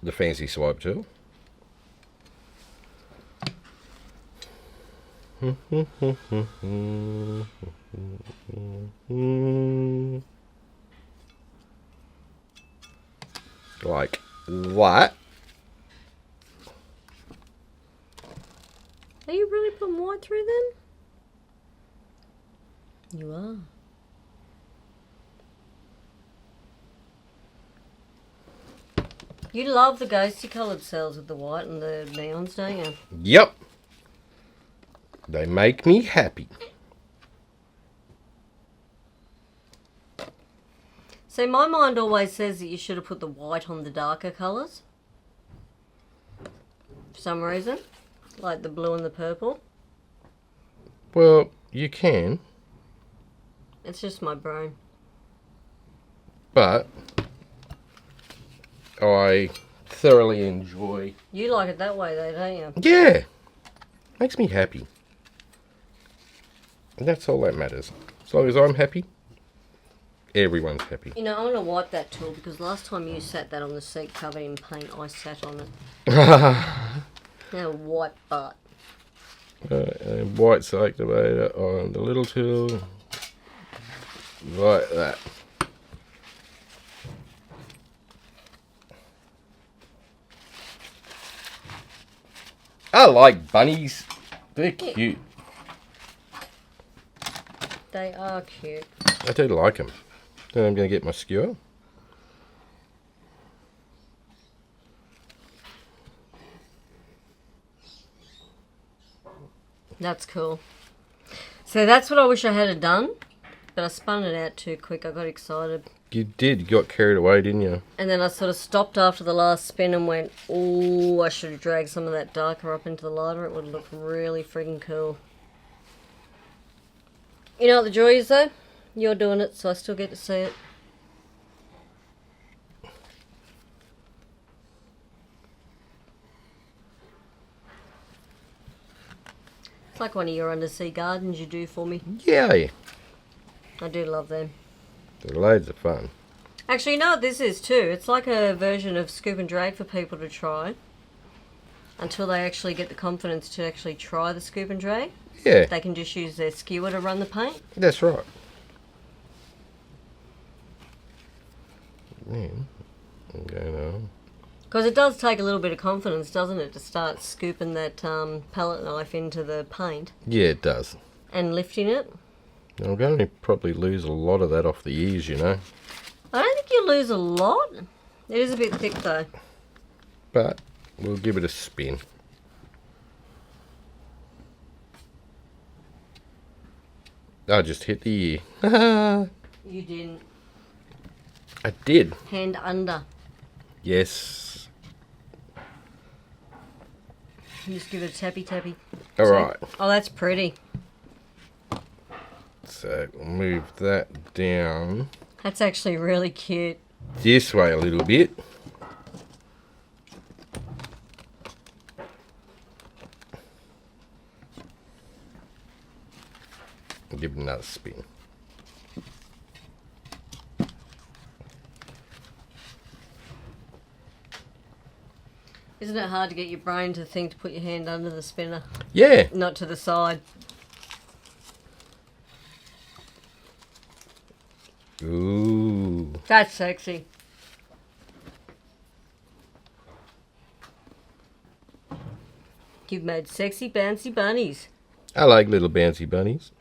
the fancy swipe tool. Like that. Are you really putting white through then? You are. You love the ghosty coloured cells with the white and the neons, don't you? Yep. They make me happy. So my mind always says that you should have put the white on the darker colours. For some reason. Like the blue and the purple. Well, you can. It's just my brain. But I thoroughly enjoy... You like it that way though, don't you? Yeah. Makes me happy. And that's all that matters. As long as I'm happy, everyone's happy. You know, I want to wipe that tool because last time you sat that on the seat covered in paint, I sat on it. Now white butt. White selector on the little tool. Like that. I like bunnies. They're cute. They are cute. I do like them. Then I'm going to get my skewer. That's cool. So that's what I wish I had done, but I spun it out too quick. I got excited. You did. You got carried away, didn't you? And then I sort of stopped after the last spin and went, oh, I should have dragged some of that darker up into the lighter. It would look really friggin' cool. You know what the joy is though? You're doing it, so I still get to see it. It's like one of your undersea gardens you do for me. Yeah. I do love them. They're loads of fun. Actually, you know what this is too? It's like a version of scoop and drag for people to try. Until they actually get the confidence to actually try the scoop and drag. Yeah. They can just use their skewer to run the paint. That's right. Then I'm going on. Because it does take a little bit of confidence, doesn't it, to start scooping that palette knife into the paint. Yeah, it does. And lifting it. I'm going to probably lose a lot of that off the ears, you know. I don't think you lose a lot. It is a bit thick though. But we'll give it a spin. I just hit the ear. You didn't. I did. Hand under. Yes. Just give it a tappy tappy. All right. Oh, that's pretty. So we'll move that down That's actually really cute. this way a little bit. Give it another spin. Isn't it hard to get your brain to think to put your hand under the spinner? Yeah. Not to the side. Ooh. That's sexy. You've made sexy bouncy bunnies. I like little bouncy bunnies.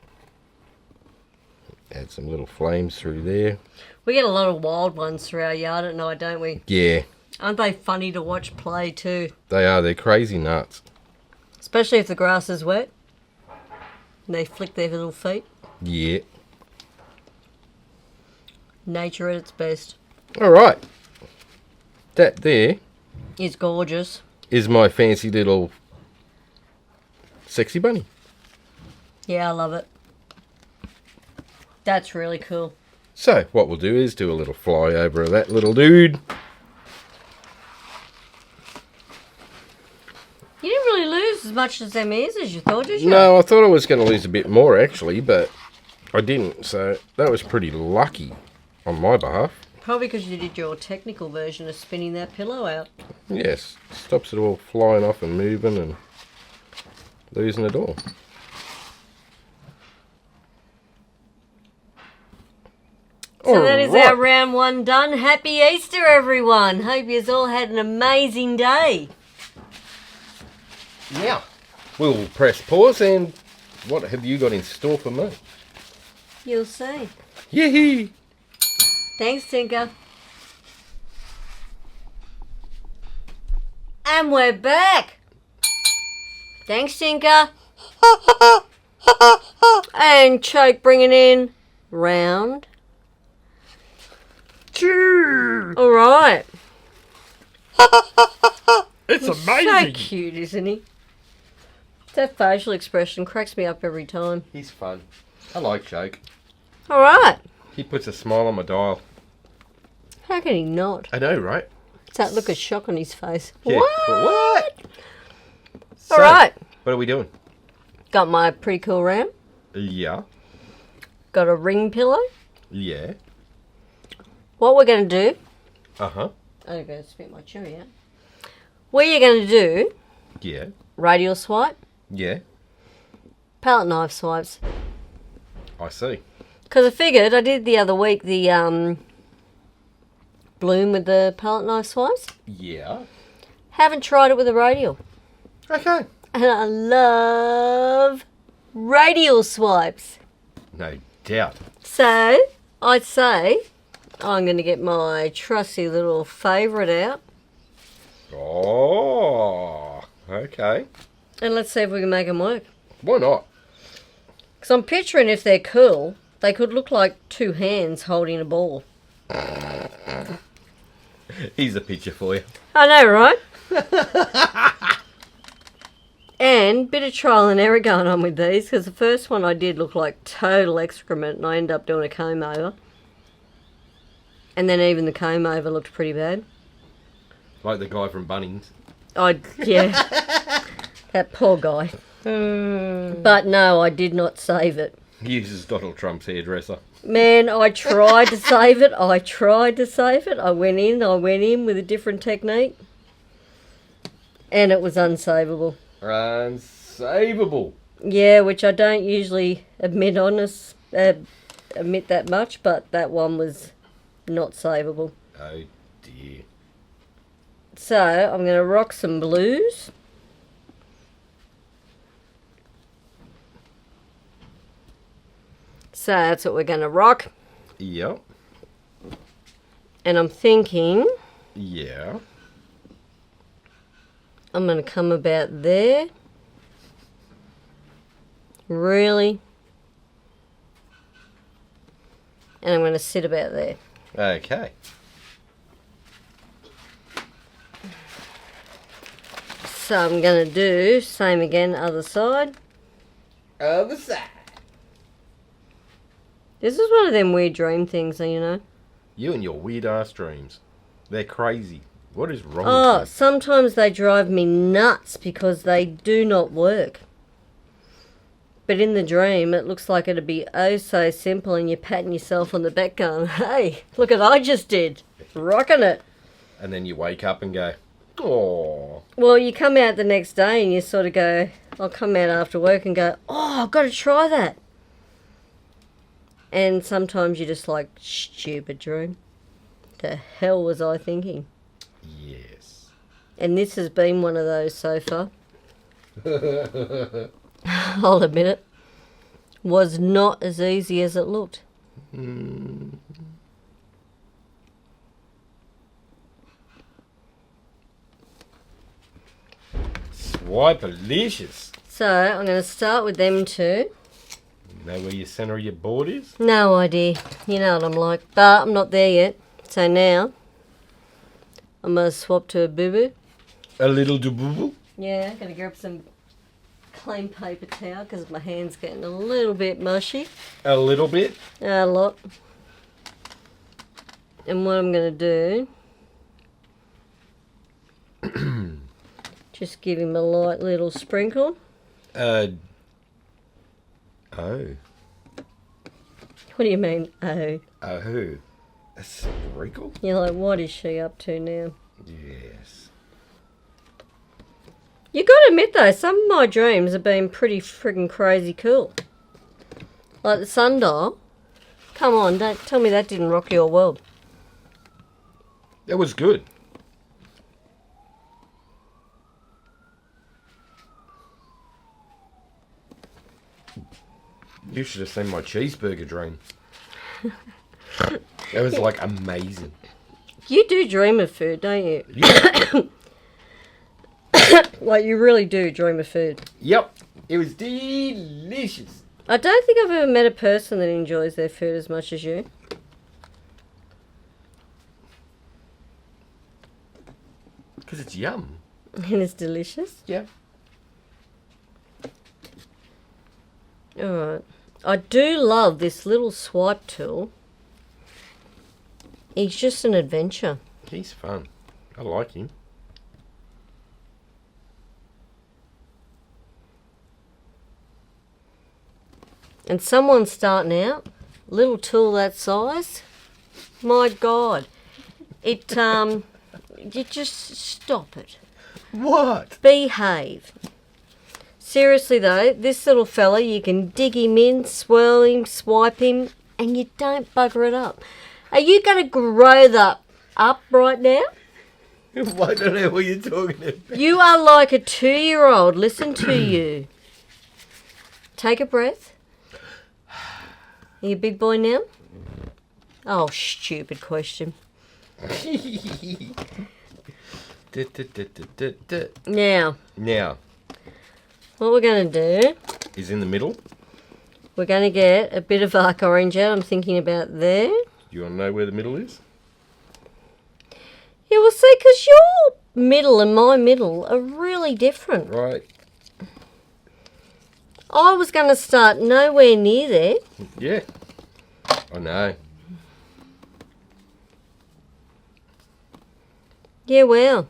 Add some little flames through there. We get a lot of wild ones through our yard at night, don't we? Yeah, Aren't they funny to watch play too? they are. They're crazy nuts. Especially if the grass is wet. And they flick their little feet. Yeah. Nature at its best. All right. That there It's gorgeous. is my fancy little sexy bunny. Yeah, I love it. That's really cool. So what we'll do is do a little flyover of that little dude. You didn't really lose as much as them ears as you thought, did you? No, I thought I was going to lose a bit more actually, but I didn't. So that was pretty lucky on my behalf. Probably because you did your technical version of spinning that pillow out. Yes, stops it all flying off and moving and losing it all. So that is Alright. our round one done. Happy Easter, everyone. Hope you've all had an amazing day. Yeah. We'll press pause and what have you got in store for me? You'll see. Yee! Thanks, Tinker. And we're back. Thanks, Tinker. And Choke bringing in round. All right. It's So amazing. cute, isn't he? That facial expression cracks me up every time. He's fun. I like Choke. All right. He puts a smile on my dial. How can he not? I know, right? It's that look of shock on his face. Yeah. What? So, All right. What are we doing? Got my pretty cool ram. Yeah. Got a ring pillow. Yeah. What we're going to do... Uh-huh. I'm going to spit my cherry out. What you're going to do... Yeah. Radial swipe. Yeah. Palette knife swipes. I see. Because I figured I did the other week the bloom with the palette knife swipes. Yeah. Haven't tried it with a radial. Okay. And I love radial swipes. No doubt. So, I'd say I'm going to get my trusty little favourite out. Oh, okay. And let's see if we can make them work. Why not? Because I'm picturing if they're cool, they could look like two hands holding a ball. Here's a picture for you. I know, right? And bit of trial and error going on with these, because the first one I did look like total excrement and I ended up doing a comb over. And then even the comb over looked pretty bad. Like the guy from Bunnings. Yeah. That poor guy. But no, I did not save it. He uses Donald Trump's hairdresser. Man, I tried to save it. I went in with a different technique. And it was unsavable. Unsavable. Yeah, which I don't usually admit that much, but that one was not savable. Oh dear. So, I'm going to rock some blues. So, that's what we're going to rock. Yep. And I'm thinking Yeah. I'm going to come about there. Really. And I'm going to sit about there. Okay. So I'm going to do same again, other side. Other side. This is one of them weird dream things, you know. You and your weird ass dreams. They're crazy. What is wrong Oh, with sometimes they drive me nuts because they do not work. But in the dream, it looks like it'd be oh so simple and you're patting yourself on the back going, hey, look what I just did. Rocking it. you? And then you wake up and go, oh. Well, you come out the next day and you sort of go, I'll come out after work and go, oh, I've got to try that. And sometimes you're just like, stupid dream. The hell was I thinking? Yes. And this has been one of those so far. I'll admit it. Was not as easy as it looked. Swipe-alicious. So, I'm going to start with them two. Know where your centre of your board is? No idea. You know what I'm like. But I'm not there yet. So now, I'm going to swap to a boo-boo. A little do-boo-boo. Yeah, going to grab some clean paper towel because my hand's getting a little bit mushy. A little bit. A lot. And what I'm going to do, just give him a light little sprinkle. Oh. What do you mean, oh? Oh. A sprinkle? You're like, what is she up to now? Yes. You got to admit though, some of my dreams have been pretty friggin' crazy cool. Like the sundial. Come on, don't tell me that didn't rock your world. That was good. You should have seen my cheeseburger dream. That was like amazing. You do dream of food, don't you? Yeah. Like, you really do dream of food. Yep. It was delicious. I don't think I've ever met a person that enjoys their food as much as you. Because it's yum. And it's delicious. Yeah. Alright. I do love this little swipe tool. He's just an adventure. He's fun. I like him. And someone starting out, little tool that size, my God. You just stop it. What? Behave. Seriously though, this little fella, you can dig him in, swirl him, swipe him, and you don't bugger it up. Are you going to grow that up right now? I don't know what you're talking about. You are like a 2-year-old. Listen to you. Take a breath. Are you a big boy now? Oh, stupid question. Now, what we're going to do Is in the middle. We're going to get a bit of arc orange out. I'm thinking about there. You want to know where the middle is? Yeah, well, see, because your middle and my middle are really different. Right. I was going to start nowhere near there. Yeah. I know. Yeah, well.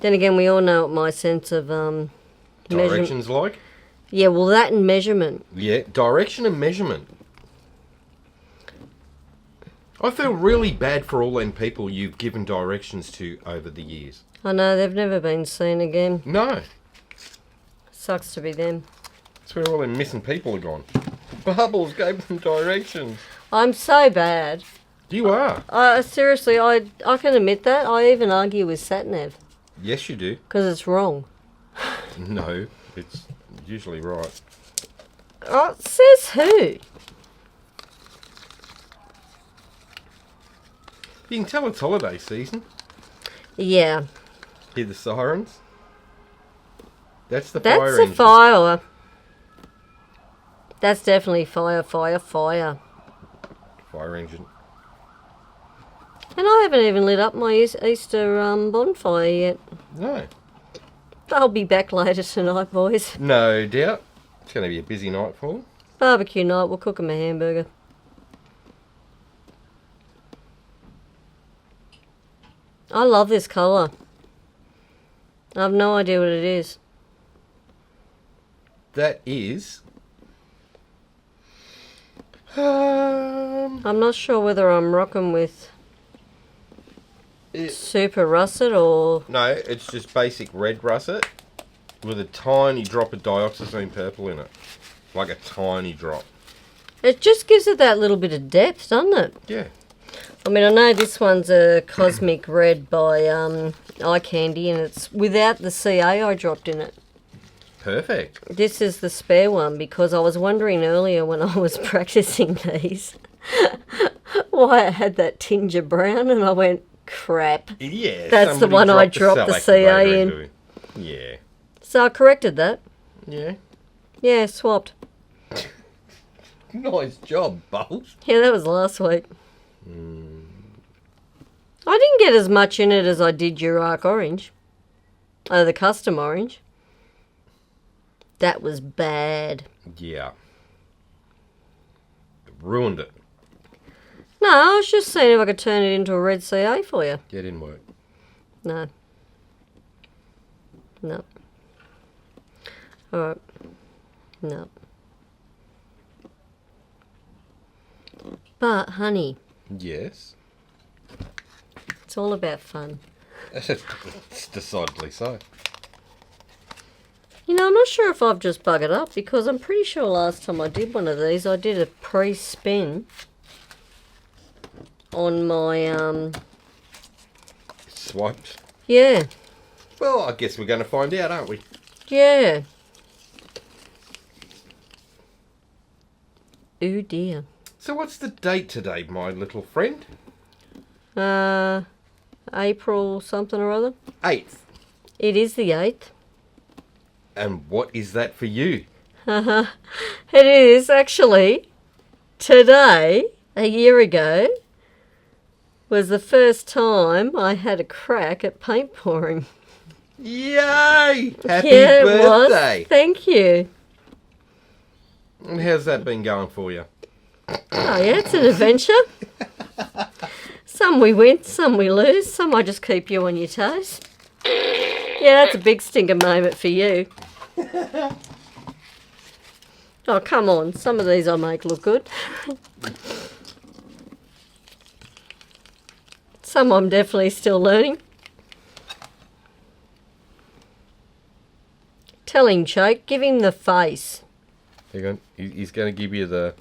Then again, we all know what my sense of Direction's like? Yeah, well, that and measurement. Yeah, direction and measurement. I feel really bad for all them people you've given directions to over the years. I know, they've never been seen again. No. Sucks to be them. That's where all them missing people are gone. Bubbles gave them directions. I'm so bad. You are. Seriously, I can admit that. I even argue with SatNav. Yes, you do. Because it's wrong. No, it's usually right. Oh, says who? You can tell it's holiday season. Yeah. Hear the sirens? That's the That's fire a engine. fire. That's definitely fire, fire, fire. Fire engine. And I haven't even lit up my Easter bonfire yet. No. I'll be back later tonight, boys. No doubt. It's going to be a busy night for them. Barbecue night, we'll cook 'em a hamburger. I love this colour. I have no idea what it is. That is... I'm not sure whether I'm rocking with super russet or... No, it's just basic red russet with a tiny drop of dioxazine purple in it. Like a tiny drop. It just gives it that little bit of depth, doesn't it? Yeah. I mean, I know this one's a Cosmic Red by Eye Candy, and it's without the CA I dropped in it. Perfect. This is the spare one, because I was wondering earlier when I was practicing these why I had that tinge of brown, and I went, crap. Yeah. That's the one I dropped the CA in. Yeah. So I corrected that. Yeah. Yeah, swapped. Nice job, Bubbles. Yeah, that was last week. I didn't get as much in it as I did your arc orange. Oh, the custom orange. That was bad. Yeah. Ruined it. No, I was just seeing if I could turn it into a red CA for you. Yeah, it didn't work. No. No. Alright. No. But, honey, Yes. it's all about fun. It's decidedly so. You know, I'm not sure if I've just buggered up, because I'm pretty sure last time I did one of these, I did a pre-spin on my, Swiped. yeah, Well, I guess we're going to find out, aren't we? yeah. Ooh dear. So what's the date today, my little friend? April something or other. 8th. It is the 8th. And what is that for you? It is actually today, a year ago, was the first time I had a crack at paint pouring. Yay! Happy Yeah, birthday! it was. Thank you. And how's that been going for you? Oh yeah, it's an adventure. Some we win, some we lose, some I just keep you on your toes. Yeah, that's a big stinker moment for you. Oh, come on. Some of these I make look good. Some I'm definitely still learning. Tell him, Choke. Give him the face. He's going to give you the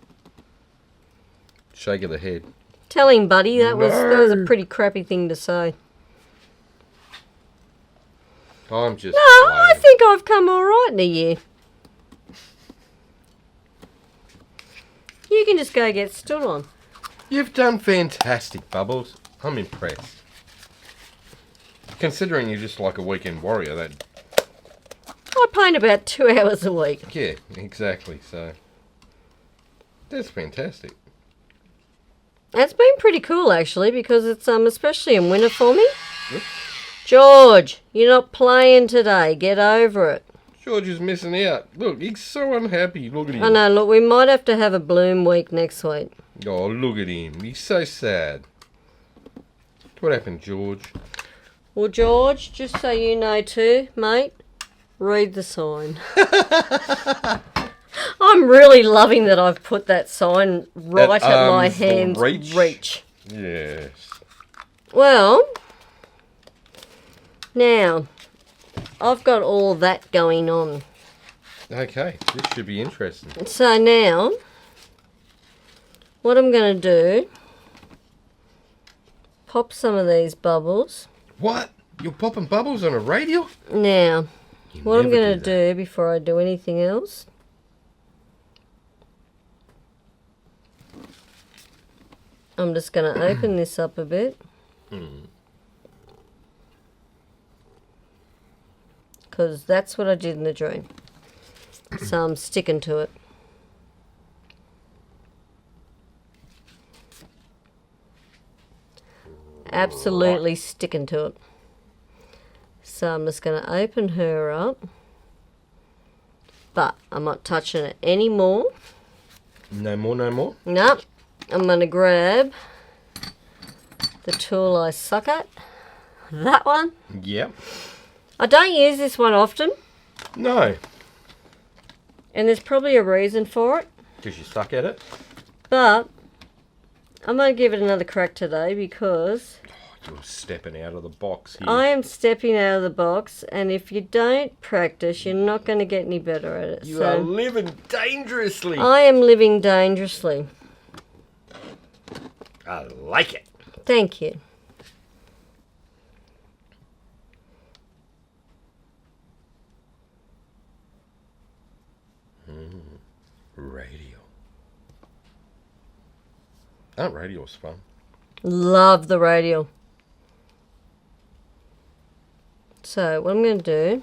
shake of the head. Tell him, buddy. That was a pretty crappy thing to say. I'm just... No, I think I've come all right in a year. You can just go get stood on. You've done fantastic, Bubbles. I'm impressed. Considering you're just like a weekend warrior, that... I paint about 2 hours a week. Yeah, exactly, so... That's fantastic. It's been pretty cool, actually, because it's especially in winter for me. Yep. George, you're not playing today. Get over it. George is missing out. Look, he's so unhappy. Look at him. I know, look, we might have to have a bloom week next week. Oh, look at him. He's so sad. What happened, George? Well, George, just so you know too, mate, read the sign. I'm really loving that I've put that sign right at my hand's reach. Yes. Well, now, I've got all that going on. Okay, this should be interesting. So now, what I'm going to do, pop some of these bubbles. What? You're popping bubbles on a radial? Now, what I'm going to do before I do anything else, I'm just going to open this up a bit. Because that's what I did in the dream. So I'm sticking to it. Absolutely sticking to it. So I'm just going to open her up. But I'm not touching it anymore. No more, no more? Nope. I'm going to grab the tool I suck at. That one. Yep. I don't use this one often. No. And there's probably a reason for it. Because you suck at it? But I'm going to give it another crack today because... You're stepping out of the box here. I am stepping out of the box, and if you don't practice, you're not going to get any better at it. You are living dangerously. I am living dangerously. I like it. Thank you. Radial. Aren't radials fun? Love the radial. So, what I'm going to do...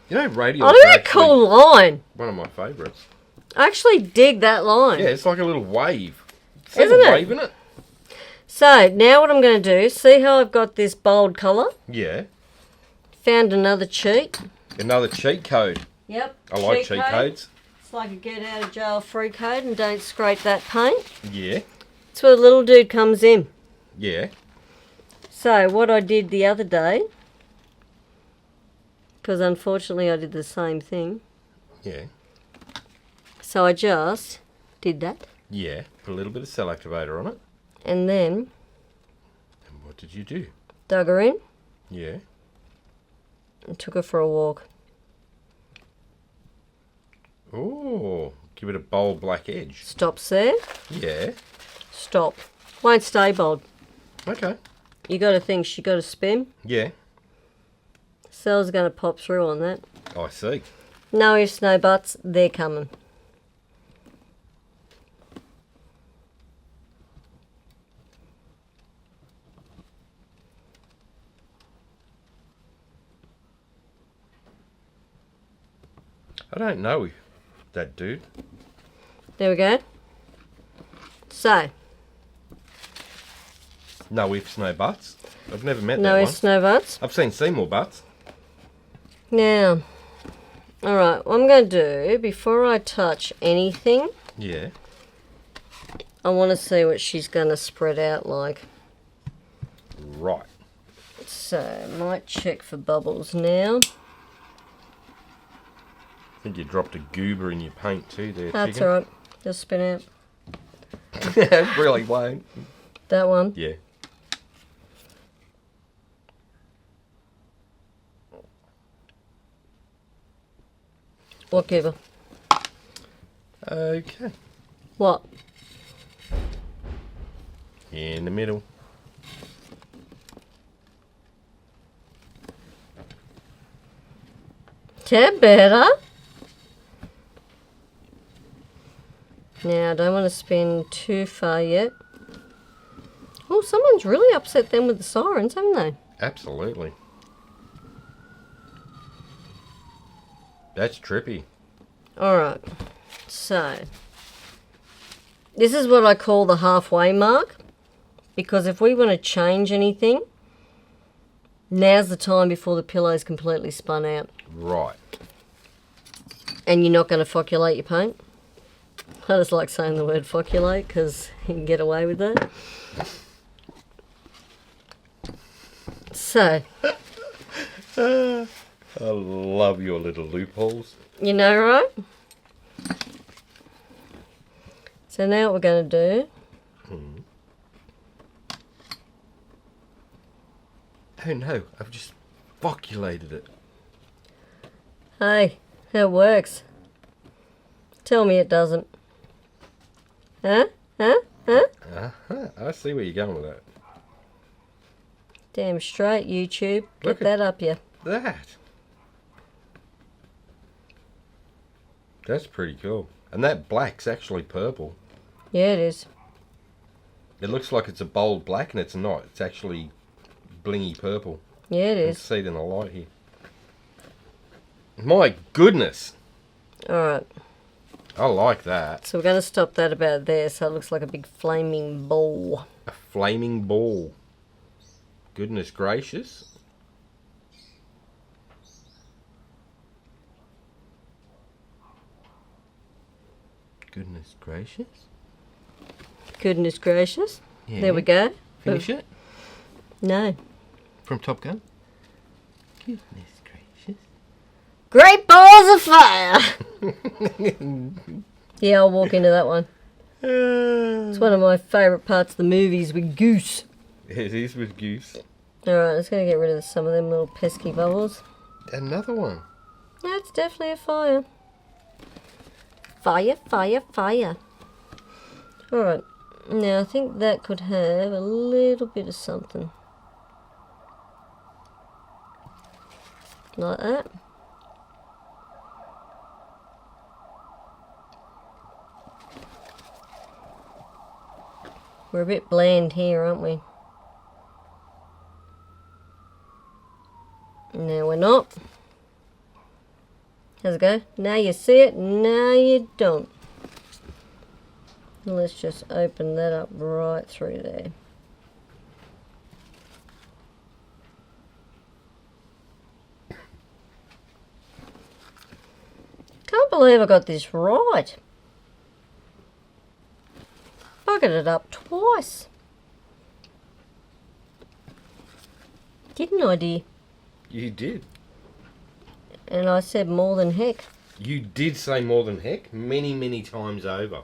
You know, radials Oh, look at that cool line. one of my favourites. I actually dig that line. Yeah, it's like a little wave. Isn't it? Wave in it? So, now what I'm going to do, see how I've got this bold colour? Yeah. Found another cheat. Another cheat code. Yep. I like cheat codes. It's like a get out of jail free code and don't scrape that paint. Yeah. That's where the little dude comes in. Yeah. So, what I did the other day, because unfortunately I did the same thing. Yeah. So I just did that. Yeah. Put a little bit of cell activator on it. And then And what did you do? dug her in Yeah. and took her for a walk. Oh, give it a bold black edge. Stops there. Yeah. Stop. Won't stay bold. Okay. You got to think she got to spin. Yeah. Cell's going to pop through on that. I see. No ifs, no buts. They're coming. don't know that dude. There we go. So. No ifs, no buts. I've never met No that ifs, no buts. I've seen Seymour butts. Now, alright, what I'm going to do, before I touch anything, Yeah. I want to see what she's going to spread out like. Right. So, I might check for bubbles now. I think you dropped a goober in your paint too there, That's chicken. alright. Just spin out. Really won't. That one. Yeah. What goober? Okay. What? In the middle. That better. Now, I don't want to spin too far yet. Oh, someone's really upset them with the sirens, haven't they? Absolutely. That's trippy. Alright, so this is what I call the halfway mark, because if we want to change anything, now's the time before the pillow's completely spun out. Right. And you're not going to foculate your paint. I just like saying the word foculate because you can get away with that. So, I love your little loopholes. you know, right? So now what we're going to do... Oh no, I've just foculated it. Hey, it works. Tell me it doesn't. Huh? Huh? Huh? Uh-huh. I see where you're going with that. Damn straight, YouTube. Get Look at that up you. That. That's pretty cool. And that black's actually purple. Yeah, it is. It looks like it's a bold black and it's not. It's actually blingy purple. Yeah, it You can is. see it in the light here. My goodness. Alright, I like that. so we're going to stop that about there so it looks like a big flaming ball. A flaming ball. Goodness gracious. Goodness gracious. Goodness gracious. Yeah. There we go. Finish it No. from Top Gun. Goodness gracious. Great balls of fire! Yeah, I'll walk into that one. It's one of my favourite parts of the movies with Goose. It is with Goose. Alright, let's go get rid of some of them little pesky bubbles. Another one. That's definitely a fire. Fire, fire, fire. Alright, now I think that could have a little bit of something. Like that. We're a bit bland here, aren't we? No, we're not. How's it go? Now you see it, now you don't. Let's just open that up right through there. Can't believe I got this right. Bucketed it up twice. Didn't I, dear? You did. And I said more than heck. You did say more than heck many, many times over.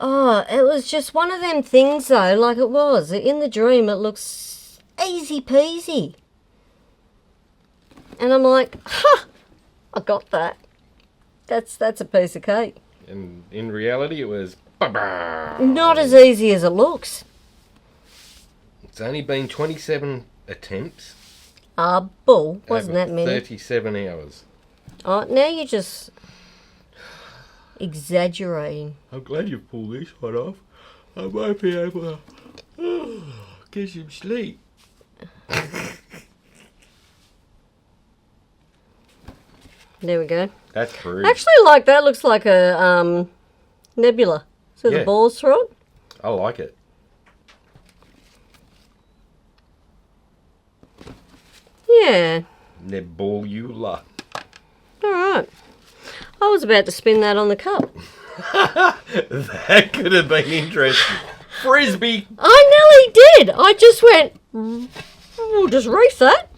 Oh, it was just one of them things though, like it was. In the dream it looks easy peasy. And I'm like, ha! I got that. That's a piece of cake. And in reality it was... Not as easy as it looks. It's only been 27 attempts. Bull. Wasn't over that many? 37 hours. Oh, now you're just exaggerating. I'm glad you pulled this one off. I might be able to get some sleep. There we go. That's true. Actually, like that looks like a nebula. So the balls through it. I like it. Yeah. Nebula. All right. I was about to spin that on the cup. That could have been interesting. Frisbee. I nearly did. I just went, we'll just reef that.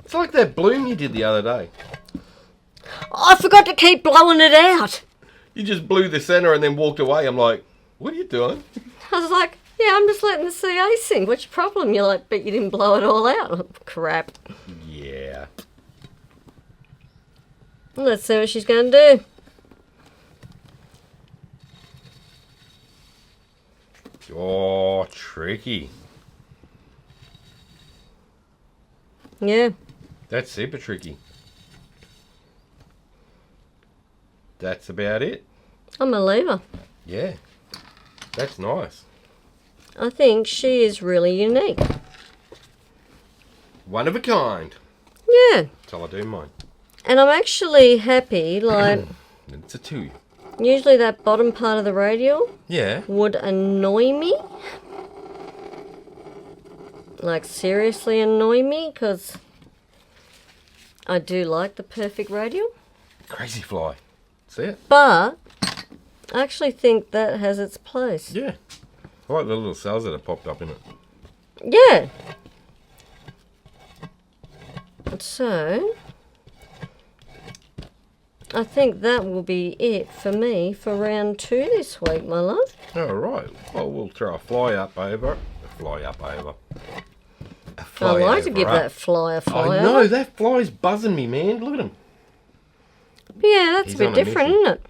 It's like that bloom you did the other day. I forgot to keep blowing it out. You just blew the centre and then walked away. I'm like, what are you doing? I was like, yeah, I'm just letting the CA sing. What's your problem? You're like, but you didn't blow it all out. Crap. Yeah. Let's see what she's going to do. Oh, tricky. Yeah. That's super tricky. That's about it. I'm a lever. Yeah. That's nice. I think she is really unique. One of a kind. Yeah. That's all I do mine. And I'm actually happy, like, It's a 2. usually that bottom part of the radial Yeah. would annoy me. Like, seriously annoy me, because I do like the perfect radial. Crazy fly. See it? But I actually think that has its place. Yeah. I like the little cells that have popped up in it. Yeah. So, I think that will be it for me for round 2 this week, my love. All right. Well, we'll throw a fly up over. A fly up over. A I fly like to over give up. that fly a fly. I know, that fly's buzzing me, man. Look at him. Yeah, that's He's a bit on a different, mission. isn't it?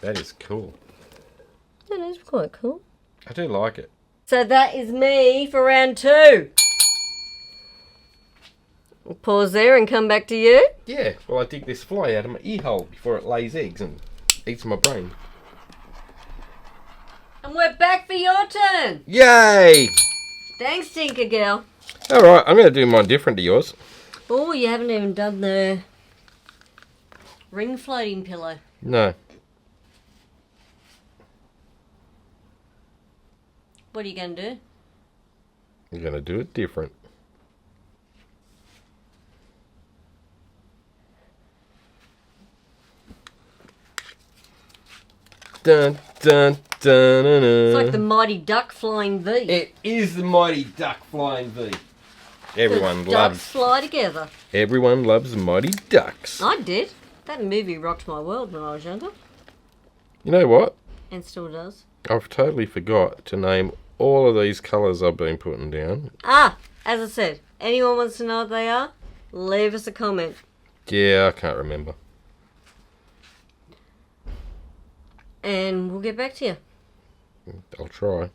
That is cool. That is quite cool. I do like it. So that is me for round 2. We'll pause there and come back to you. Yeah, well, I dig this fly out of my ear hole before it lays eggs and eats my brain. And we're back for your turn. Yay! Thanks, Tinker Girl. All right, I'm going to do mine different to yours. Oh, you haven't even done the ring floating pillow. No. What are you going to do? I'm going to do it different. Dun, dun, dun, dun, dun. It's like the Mighty Duck flying V. It is the Mighty Duck Flying V. Everyone Ducks loves. fly together. Everyone loves Mighty Ducks. I did. That movie rocked my world when I was younger. You know what? And still does. I've totally forgot to name all of these colours I've been putting down. Ah, as I said, anyone wants to know what they are? Leave us a comment. Yeah, I can't remember. And we'll get back to you. I'll try.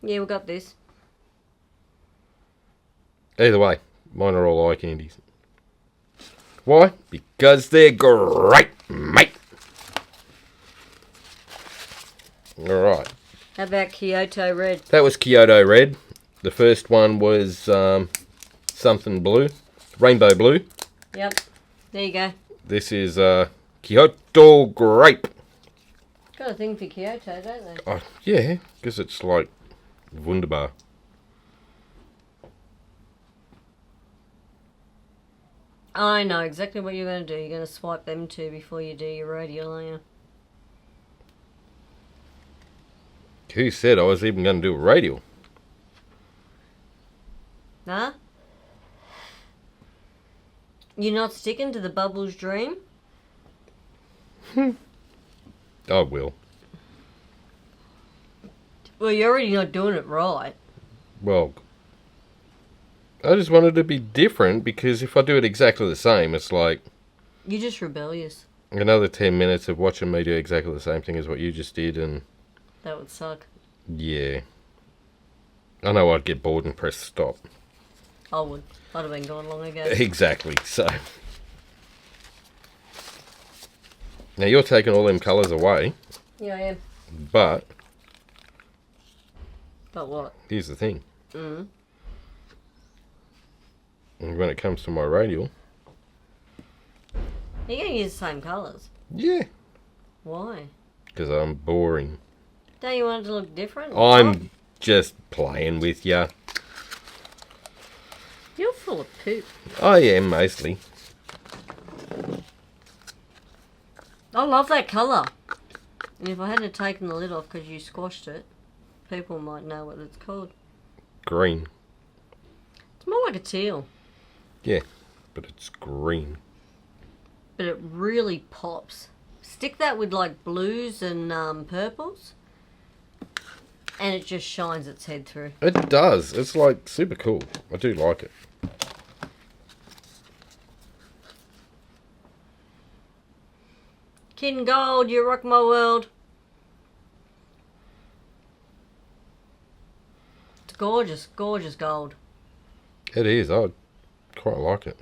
Yeah, we got this. Either way, mine are all eye candies. Why? Because they're great, mate. Alright. How about Kyoto Red? That was Kyoto Red. The first one was something blue. Rainbow blue. Yep. There you go. This is Kyoto Grape. Got a thing for Kyoto, don't they? Oh, yeah, because it's like wunderbar. I know exactly what you're going to do. You're going to swipe them two before you do your radial, aren't you? Who said I was even going to do a radial? Huh? You're not sticking to the Bubbles dream? I will. Well, you're already not doing it right. Well, I just wanted to be different because if I do it exactly the same, it's like You're just rebellious. another 10 minutes of watching me do exactly the same thing as what you just did, and That would suck. yeah. I know I'd get bored and press stop. I would. I'd have been gone long ago. Exactly, so. Now you're taking all them colours away, Yeah, I am. but But what? here's the thing. Mm. And when it comes to my radial, You're going to use the same colours. Yeah. Why? Because I'm boring. Don't you want it to look different? I'm just playing with ya. You're full of poop. I am, mostly. I love that colour. And if I hadn't taken the lid off because you squashed it, people might know what it's called. Green. It's more like a teal. Yeah, but it's green. But it really pops. Stick that with like blues and purples, and it just shines its head through. It does. It's like super cool. I do like it. Kid in Gold, you rock my world. It's gorgeous, gorgeous gold. It is. I quite like it.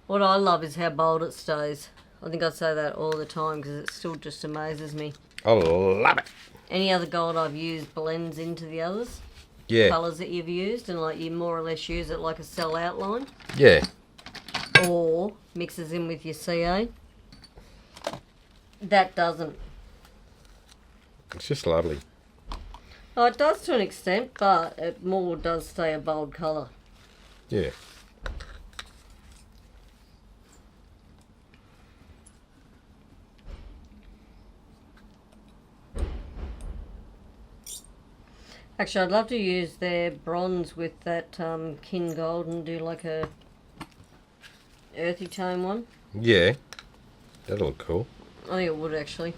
What I love is how bold it stays. I think I say that all the time because it still just amazes me. I love it. Any other gold I've used blends into the others. Yeah. Colours that you've used, and like you more or less use it like a cell outline. Yeah. Or mixes in with your CA. That doesn't. It's just lovely. Oh, it does to an extent, but it more does stay a bold colour. Yeah. Actually, I'd love to use their bronze with that kin gold and do like a earthy tone one. Yeah. That'll look cool. I think it would actually.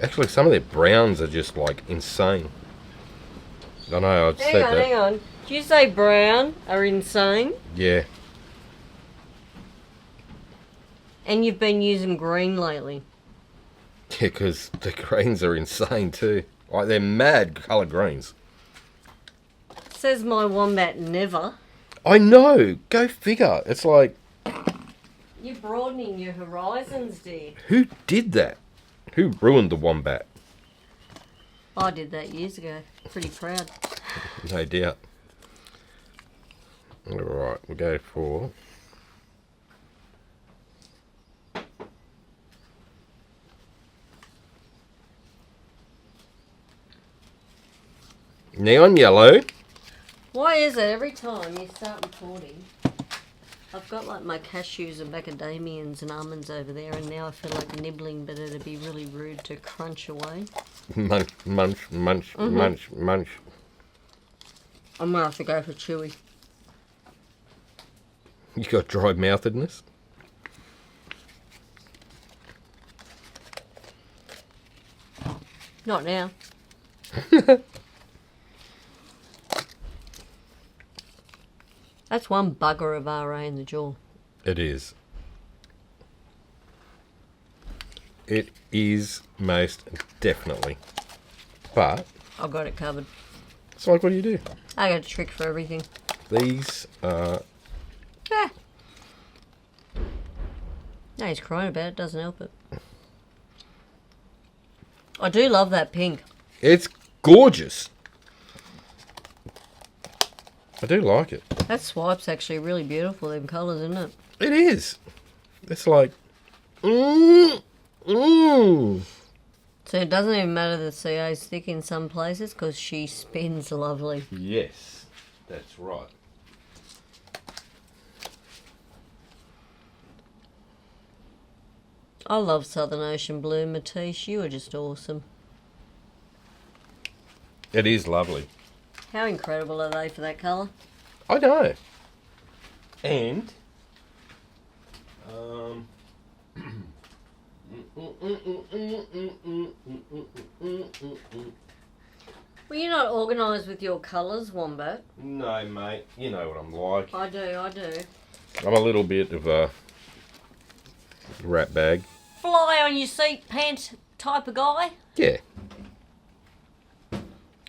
Actually, some of their browns are just like insane. I know, I've said that. Hang on. Did you say brown are insane? Yeah. And you've been using green lately. Yeah, because the greens are insane too. Like, they're mad colour greens. Says my wombat never. I know! Go figure. It's like... You're broadening your horizons, dear. Who did that? Who ruined the wombat? I did that years ago. Pretty proud. No doubt. Alright, we'll go for... neon yellow. Why is it every time you start recording, I've got like my cashews and macadamians and almonds over there, and now I feel like nibbling, but it'd be really rude to crunch away. Munch, munch, munch, munch, munch. I'm gonna have to go for chewy. You got dry mouthedness? Not now. That's one bugger of RA in the jaw. It is. It is most definitely. But I've got it covered. it's like, what do you do? I got a trick for everything. These are... Ah. No, he's crying about it. Doesn't help it. I do love that pink. It's gorgeous. I do like it. That swipe's actually really beautiful, them colours, isn't it? It is. It's like... Mmm. Mmm. So it doesn't even matter that CA's thick in some places because she spins lovely. Yes, that's right. I love Southern Ocean Blue, Matisse. You are just awesome. It is lovely. How incredible are they for that colour? I know. And... Well, you're not organised with your colours, Wombat. No, mate. You know what I'm like. I do. I'm a little bit of a rat bag. Fly on your seat pants type of guy. Yeah.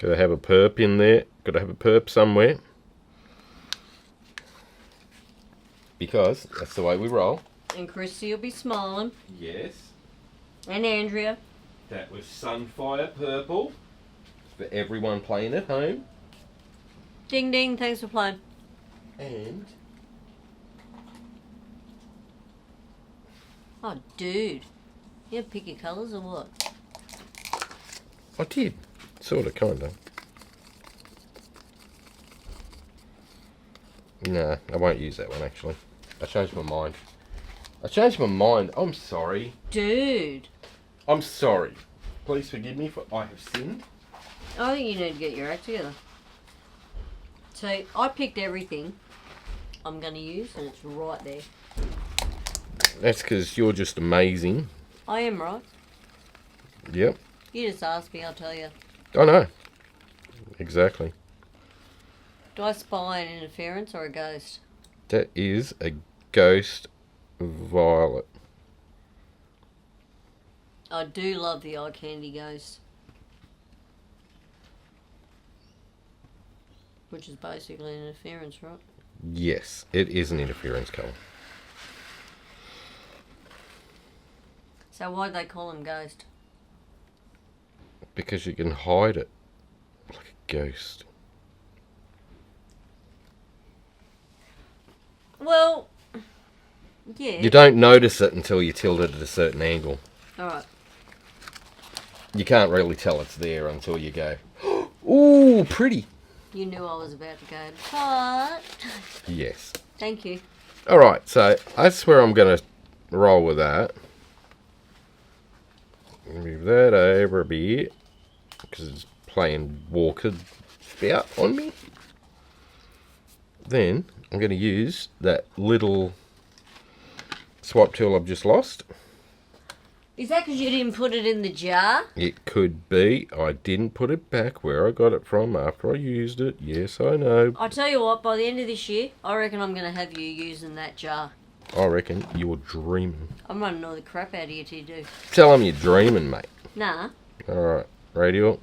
Gotta have a perp in there. Gotta have a perp somewhere. Because that's the way we roll. And Kristey will be smiling. Yes. And Andrea. That was Sunfire Purple. For everyone playing at home. Ding ding, thanks for playing. And... Oh, dude. You have pick your colours or what? I did. Sort of, kind of. Nah, I won't use that one, actually. I changed my mind. I'm sorry. Dude. I'm sorry. Please forgive me for I have sinned. I think you need to get your act together. So, I picked everything I'm going to use, and it's right there. That's because you're just amazing. I am, right? Yep. You just ask me, I'll tell you. I know. Exactly. Do I spy an interference or a ghost? That is a ghost violet. I do love the eye candy ghost. Which is basically an interference, right? Yes, it is an interference colour. So why do they call them ghost? Because you can hide it like a ghost. Well, yeah. You don't notice it until you tilt it at a certain angle. Alright. You can't really tell it's there until you go, ooh, pretty. You knew I was about to go, but... Yes. Thank you. Alright, so that's where I'm going to roll with that. Move that over a bit, because it's playing Walker spout on me. Then I'm going to use that little swipe tool I've just lost. Is that because you didn't put it in the jar? It could be. I didn't put it back where I got it from after I used it. Yes, I know. I'll tell you what, by the end of this year, I reckon I'm going to have you using that jar. I reckon you're dreaming. I'm going to annoy the crap out of you till you do. Tell them you're dreaming, mate. Nah. Alright, Radial.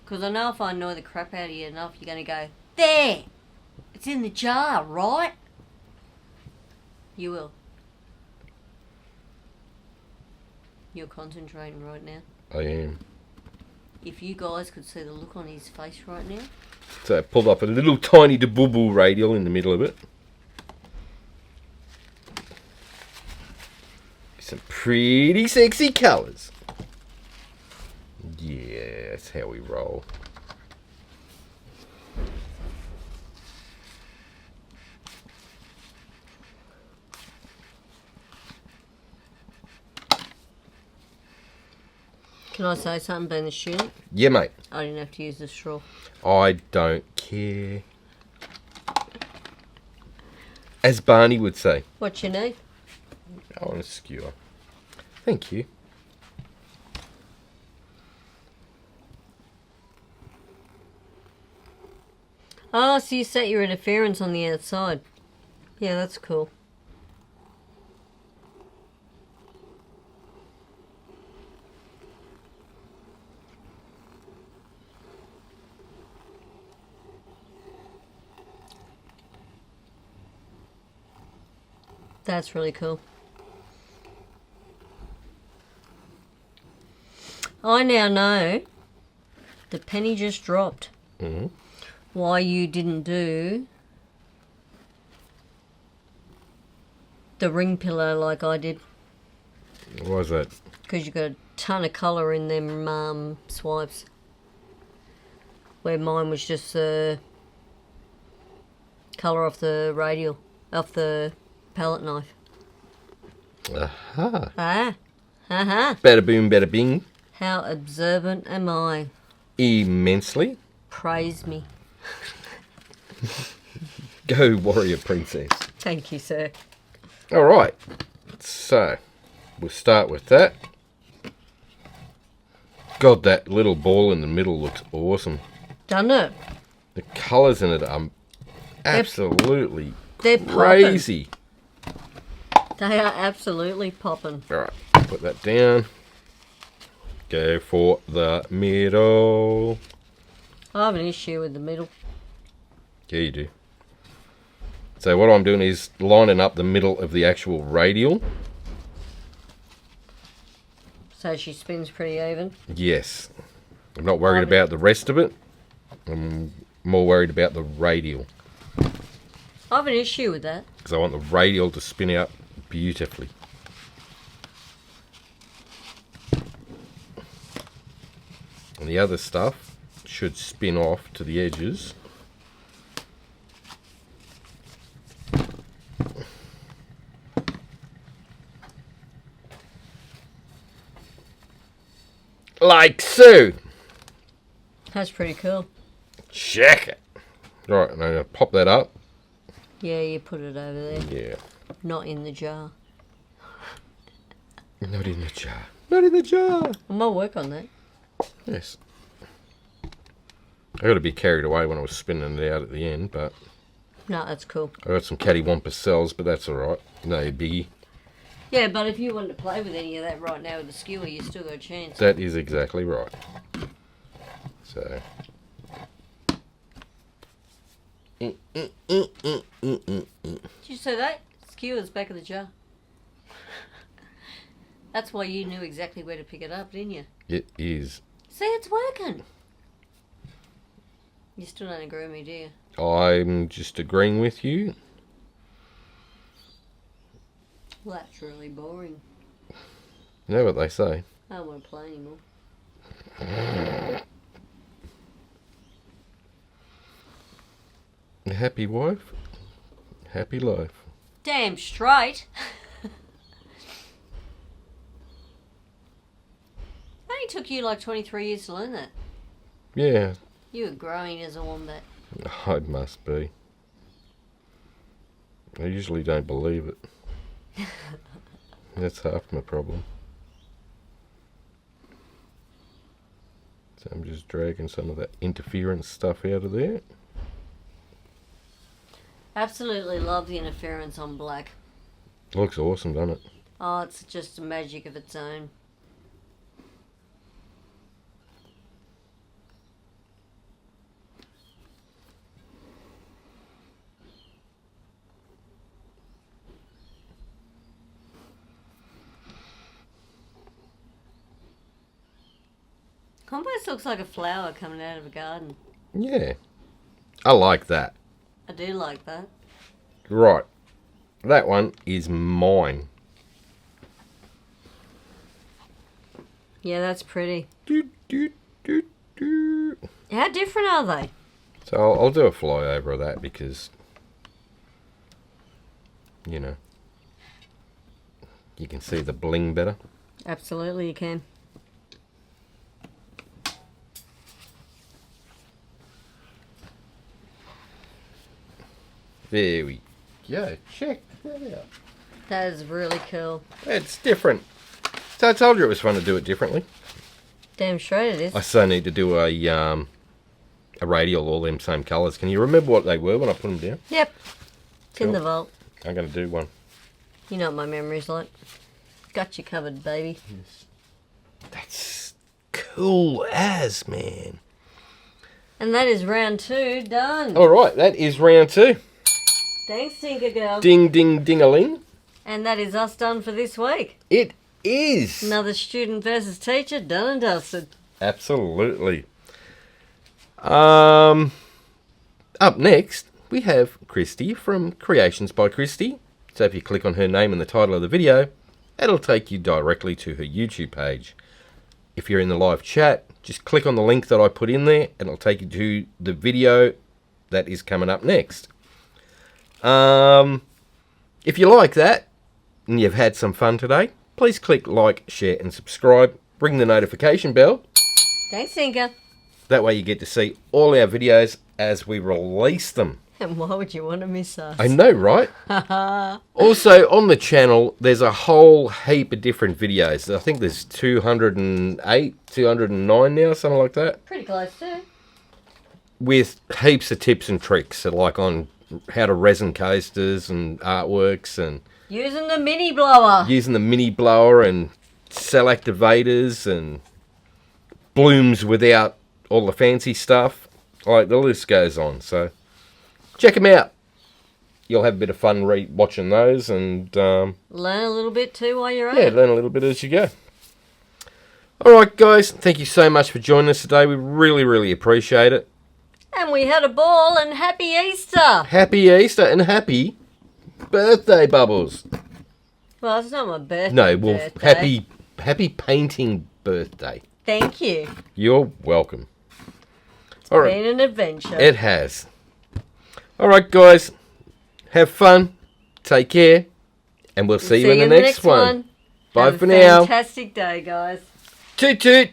Because I know if I annoy the crap out of you enough, you're going to go, there! It's in the jar, right? You will. You're concentrating right now. I am. If you guys could see the look on his face right now. So I pulled up a little tiny debubble Radial in the middle of it. Some pretty sexy colours. Yeah, that's how we roll. Can I say something being a student? Yeah, mate. I didn't have to use the straw. I don't care. As Barney would say. What you need? I want a skewer. Thank you. Oh, so you set your interference on the outside. Yeah, that's cool. That's really cool. I now know the penny just dropped. Mm-hmm. Why you didn't do the ring pillow like I did. Why is that? Because you got a ton of colour in them swipes. Where mine was just colour off the radial, off the palette knife. Aha. Ah. Aha. Bada boom, bada bing. How observant am I? Immensely. Praise me. Go, warrior princess. Thank you, sir. Alright. So, we'll start with that. God, that little ball in the middle looks awesome. Doesn't it? The colours in it are absolutely They're crazy. They are absolutely popping. Alright, put that down. Go for the middle. I have an issue with the middle. Yeah, you do. So what I'm doing is lining up the middle of the actual radial. So she spins pretty even. Yes. I'm not worried about the rest of it. I'm more worried about the radial. I have an issue with that. Because I want the radial to spin out beautifully. And the other stuff should spin off to the edges. Like so. That's pretty cool. Check it. Right, and I'm going to pop that up. Yeah, you put it over there. Yeah. Not in the jar. Not in the jar. Not in the jar. I might work on that. Yes. I got to be carried away when I was spinning it out at the end, but... No, that's cool. I got some cattywampus cells, but that's alright. No biggie. Yeah, but if you wanted to play with any of that right now with the skewer, you still got a chance. That is exactly right. So... Did you say that? Skewer's back of the jar. That's why you knew exactly where to pick it up, didn't you? It is. See, it's working. You still don't agree with me, do you? I'm just agreeing with you. Well, that's really boring. You know what they say? I don't want to play anymore. A happy wife, happy life. Damn straight. Only took you like 23 years to learn that. Yeah. You were growing as a wombat. I must be. I usually don't believe it. That's half my problem. So I'm just dragging some of that interference stuff out of there. Absolutely love the interference on black. Looks awesome, doesn't it? Oh, it's just a magic of its own. Almost looks like a flower coming out of a garden. Yeah. I like that. I do like that. Right. That one is mine. Yeah, that's pretty. Do, do, do, do. How different are they? So I'll do a flyover of that because, you know, you can see the bling better. Absolutely, you can. There we go. Check that out. That is really cool. It's different. So I told you it was fun to do it differently. Damn straight it is. I so need to do a radial, all them same colours. Can you remember what they were when I put them down? Yep. It's in Cool. the vault. I'm going to do one. You know what my memory's like. Got you covered, baby. Yes. That's cool as, man. And that is round 2 done. All right, that is round 2. Thanks, Tinker Girl. Ding, ding, ding-a-ling. And that is us done for this week. It is. Another student versus teacher, done and dusted. Absolutely. Up next, we have Kristey from Creations by Kristey. So if you click on her name in the title of the video, it'll take you directly to her YouTube page. If you're in the live chat, just click on the link that I put in there and it'll take you to the video that is coming up next. If you like that and you've had some fun today, please click like, share and subscribe. Ring the notification bell. Thanks, Tinker. That way you get to see all our videos as we release them. And why would you want to miss us? I know, right? Also, on the channel, there's a whole heap of different videos. I think there's 208, 209 now, something like that. Pretty close too. With heaps of tips and tricks, like on how to resin coasters and artworks and Using the mini blower. using the mini blower and cell activators and blooms without all the fancy stuff. Like, the list goes on. So check them out. You'll have a bit of fun watching those and Learn a little bit too while you're at yeah, it. learn a little bit as you go. Alright guys, thank you so much for joining us today. We really, really appreciate it. And we had a ball and happy Easter. Happy Easter and happy birthday, Bubbles. Well, it's not my birthday. No, well, birthday. happy painting birthday. Thank you. You're welcome. All right. Been an adventure. It has. All right, guys. Have fun. Take care. And we'll see you in the next one. Bye Have for a now. fantastic day, guys. Toot toot.